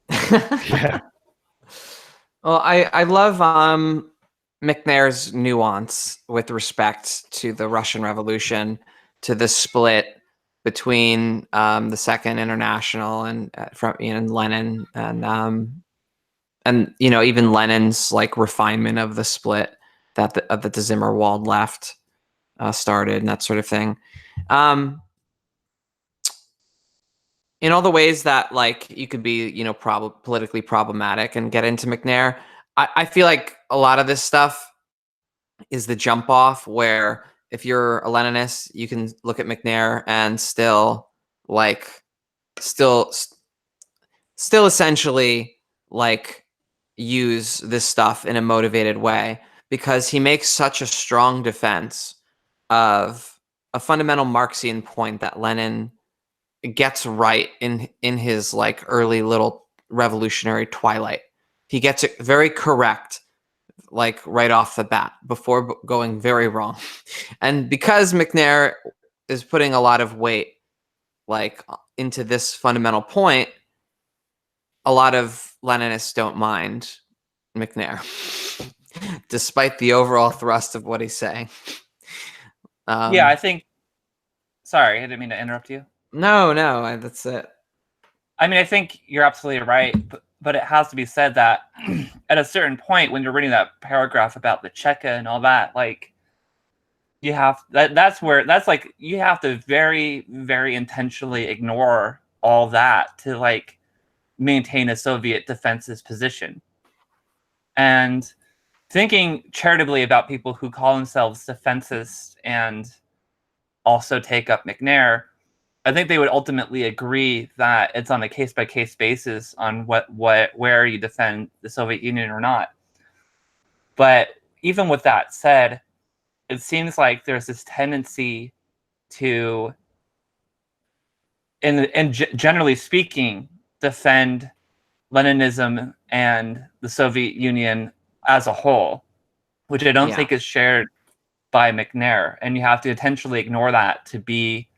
Yeah. Well, I love McNair's nuance with respect to the Russian Revolution, to the split between the Second International and from Lenin, and even Lenin's like refinement of the split that the Zimmerwald left started, and that sort of thing. In all the ways that like you could be, politically problematic and get into McNair, I feel like a lot of this stuff is the jump off where if you're a Leninist, you can look at McNair and still essentially like use this stuff in a motivated way, because he makes such a strong defense of a fundamental Marxian point that Lenin gets right in his like early little revolutionary twilight. He gets it very correct, like right off the bat, before going very wrong. And because McNair is putting a lot of weight like into this fundamental point, a lot of Leninists don't mind McNair, despite the overall thrust of what he's saying. Yeah, I think. Sorry, I didn't mean to interrupt you. No, that's it. I mean, I think you're absolutely right, but it has to be said that at a certain point, when you're reading that paragraph about the Cheka and all that, like you have that's like you have to very, very intentionally ignore all that to like maintain a Soviet defensive position. And thinking charitably about people who call themselves defensists and also take up McNair, I think they would ultimately agree that it's on a case-by-case basis on where you defend the Soviet Union or not. But even with that said, it seems like there's this tendency to, generally speaking, defend Leninism and the Soviet Union as a whole, which I don't think is shared by McNair. And you have to intentionally ignore that to be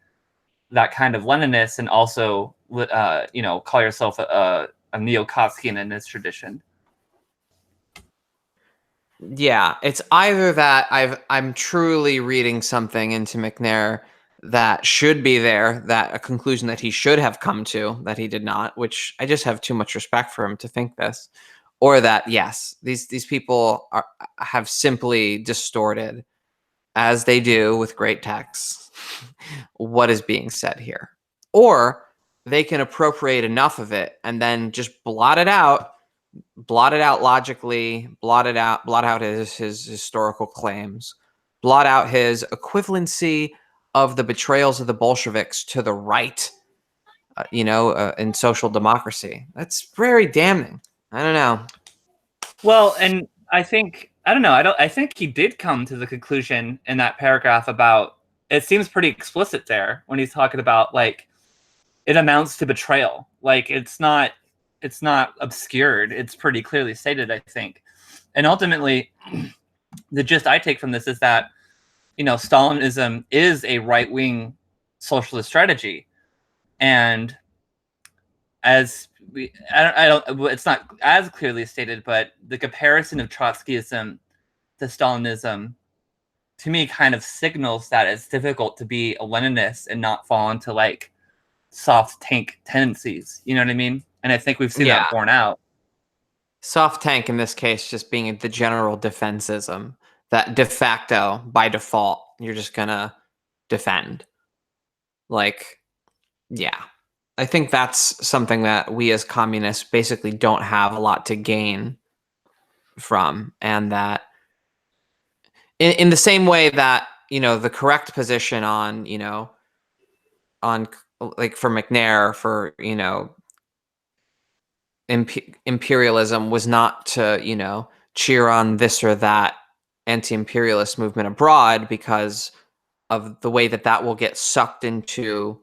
that kind of Leninist and also, call yourself a neo-Kotskian in this tradition. Yeah, it's either that I'm truly reading something into McNair that should be there, that a conclusion that he should have come to that he did not, which I just have too much respect for him to think this, or that yes, these people have simply distorted, as they do with great texts, what is being said here, or they can appropriate enough of it and then just blot it out logically, blot out his historical claims, blot out his equivalency of the betrayals of the Bolsheviks to the right, in social democracy. That's very damning. I don't know. Well, and I think I think he did come to the conclusion in that paragraph about, it seems pretty explicit there when he's talking about like it amounts to betrayal. Like it's not obscured. It's pretty clearly stated, I think. And ultimately, the gist I take from this is that, Stalinism is a right-wing socialist strategy. And it's not as clearly stated, but the comparison of Trotskyism to Stalinism, to me, kind of signals that it's difficult to be a Leninist and not fall into like soft tank tendencies. You know what I mean? And I think we've seen that borne out. Soft tank in this case just being the general defensism that de facto, by default, you're just gonna defend. Like, yeah. I think that's something that we as communists basically don't have a lot to gain from. And that in the same way that, the correct position on, on like for McNair, for, imperialism was not to, cheer on this or that anti-imperialist movement abroad because of the way that will get sucked into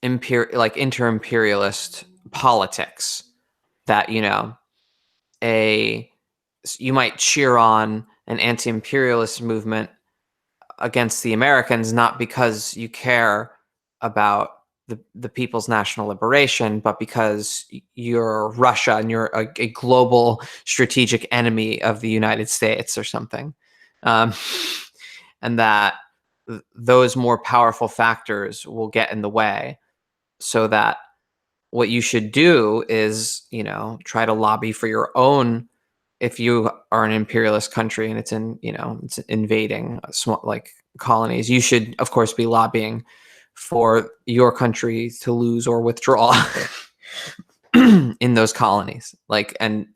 inter-imperialist politics. that, you know, you might cheer on an anti-imperialist movement against the Americans, not because you care about the people's national liberation, but because you're Russia and you're a global strategic enemy of the United States or something. And that those more powerful factors will get in the way, so that what you should do is, you know, try to lobby for your own. If you are an imperialist country and it's in, you know, it's invading like colonies, you should of course be lobbying for your country to lose or withdraw in those colonies. Like, and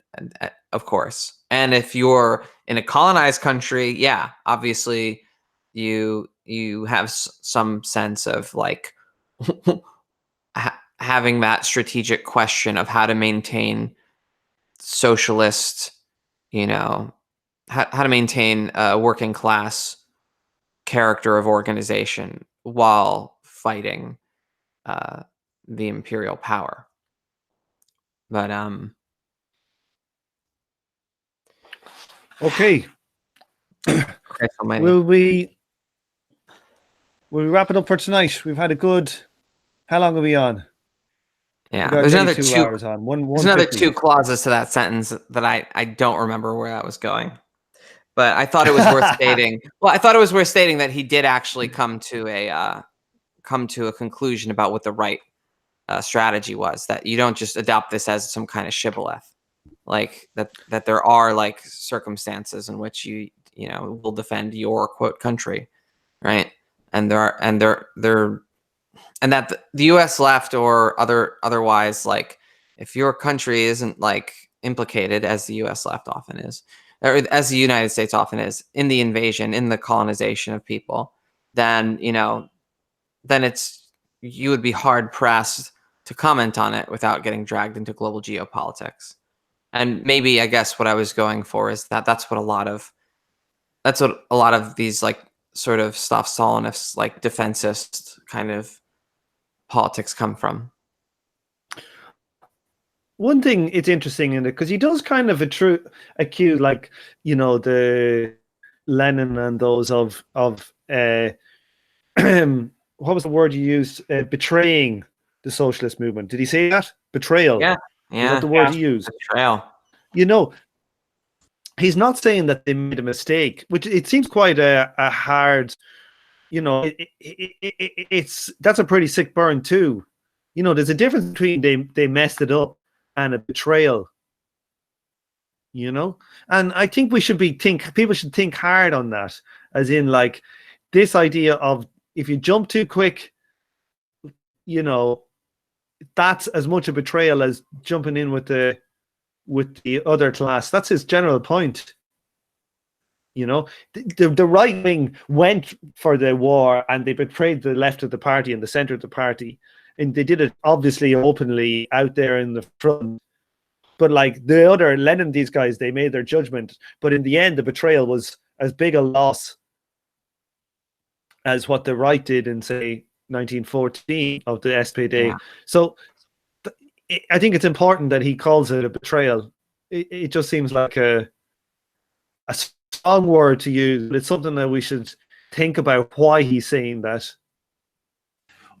of course, and if you're in a colonized country, yeah, obviously you have some sense of like having that strategic question of how to maintain socialist, you know, how to maintain a working class character of organization while fighting the imperial power. But Okay. Christ almighty. Will we wrap it up for tonight? We've had a good. How long are we on? Yeah, We got there's nearly another 2 hours on. There's another 150. 2 clauses to that sentence that I don't remember where that was going. But I thought it was worth stating. Well, I thought it was worth stating that he did actually come to a conclusion about what the right strategy was. That you don't just adopt this as some kind of shibboleth, like that there are like circumstances in which you know will defend your quote country, right? And and that the U.S. left or otherwise, like if your country isn't like implicated, as the U.S. left often is, or as the United States often is, in the invasion, in the colonization of people, then then you would be hard pressed to comment on it without getting dragged into global geopolitics. And maybe I guess what I was going for is that's what a lot of these like sort of Staff Stalinist, like defensist kind of politics come from. One thing it's interesting in it, because he does kind of accuse, like, you know, the Lenin and those of what was the word you used? Betraying the socialist movement. Did he say that? Betrayal. Yeah. Is that the word he used? Betrayal. You know, he's not saying that they made a mistake, which it seems quite a hard, you know, that's a pretty sick burn too. You know, there's a difference between they messed it up and a betrayal. You know, and I think people should think hard on that, as in like this idea of if you jump too quick, you know, that's as much a betrayal as jumping in with the other class. That's his general point. You know, the right wing went for the war and they betrayed the left of the party and the center of the party, and they did it obviously openly out there in the front. But like the other Lenin, these guys, they made their judgment, but in the end, the betrayal was as big a loss as what the right did in, say, 1914 of the SPD. Yeah. So I think it's important that he calls it a betrayal. It just seems like a strong word to use, but it's something that we should think about why he's saying that.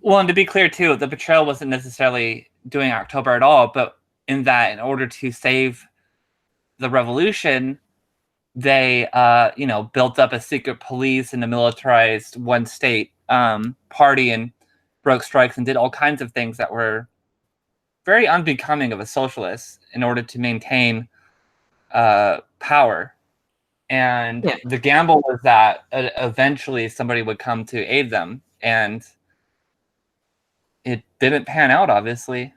Well, and to be clear too, the betrayal wasn't necessarily doing October at all, but in that, in order to save the revolution, they, built up a secret police and a militarized one state party and broke strikes and did all kinds of things that were very unbecoming of a socialist in order to maintain power. And the gamble was that eventually somebody would come to aid them, and it didn't pan out, obviously.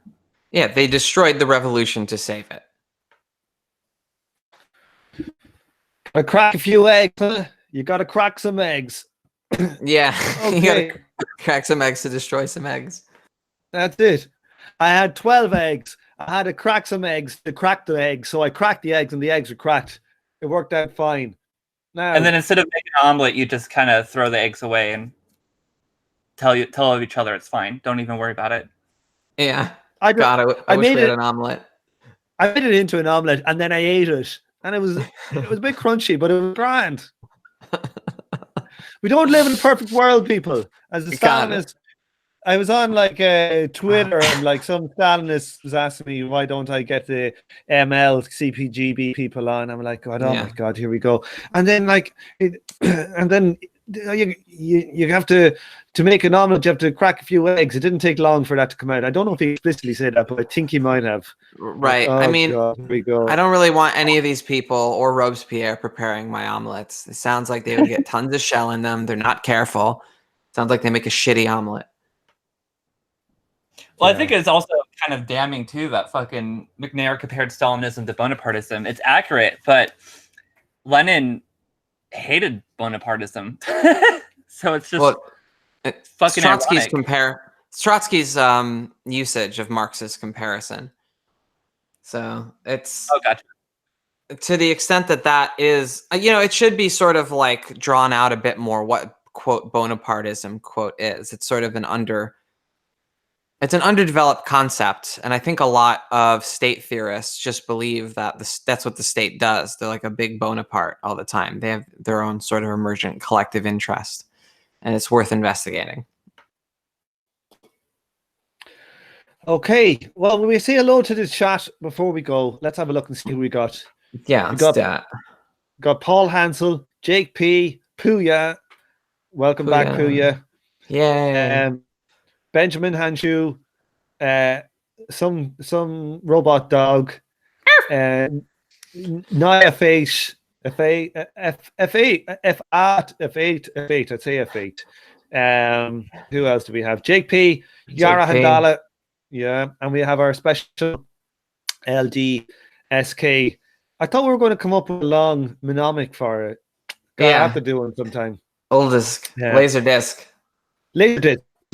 Yeah, they destroyed the revolution to save it. Gotta crack a few eggs, huh? You gotta crack some eggs. Yeah, Okay. You gotta crack some eggs to destroy some eggs. That's it. I had 12 eggs. I had to crack some eggs to crack the eggs. So I cracked the eggs and the eggs were cracked. It worked out fine. Now, And then instead of making an omelet, you just kind of throw the eggs away and tell each other it's fine. Don't even worry about it. Yeah. I God, I wish we had an omelet. I made it into an omelette and then I ate it, and it was a bit crunchy, but it was grand. We don't live in a perfect world, people. As a Stalinist, I was on like Twitter, and like some Stalinist was asking me why don't I get the ML CPGB people on. I'm like, God, oh my God, here we go. And then like, and then you have to make an omelet, you have to crack a few eggs. It didn't take long for that to come out. I don't know if he explicitly said that, but I think he might have. Right. Like, oh, I mean, God, here we go. I don't really want any of these people or Robespierre preparing my omelets. It sounds like they would get tons of shell in them. They're not careful. Sounds like they make a shitty omelet. Well, I think it's also kind of damning too that fucking McNair compared Stalinism to Bonapartism. It's accurate, but Lenin hated Bonapartism, so it's just fucking Trotsky's usage of Marxist comparison. So it's gotcha. To the extent that is, it should be sort of like drawn out a bit more what quote Bonapartism quote is. It's sort of it's an underdeveloped concept, and I think a lot of state theorists just believe that that's what the state does. They're like a big Bonaparte all the time. They have their own sort of emergent collective interest, and it's worth investigating. Okay, well, we say hello to the chat before we go. Let's have a look and see who we got. Yeah, got Paul Hansel, Jake P, Puya. Welcome back, Puya. Yeah. Benjamin Hanshu, some robot dog, Naya Face, F8, I'd say F8. Who else do we have? Jake P, Yara Handala, and we have our special LD SK. I thought we were going to come up with a long mnemonic for it. I have to do one sometime. Oldest Laserdisc.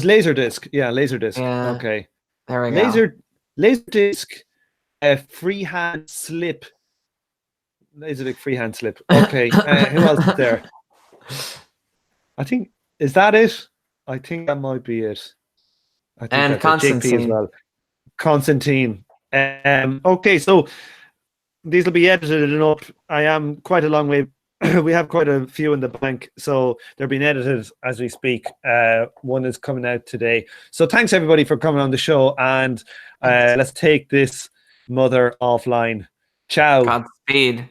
Laserdisc. Yeah, Laserdisc. Yeah. Okay. There we go. Laserdisc, freehand slip. Laserdisc freehand slip. Okay. Who else is there? I think, is that it? I think that might be it. I think and Constantine as well. Constantine. Okay, so these will be edited and up. I am quite a long way. We have quite a few in the bank, so they're being edited as we speak. One is coming out today. So thanks everybody for coming on the show, and let's take this mother offline. Ciao. Godspeed.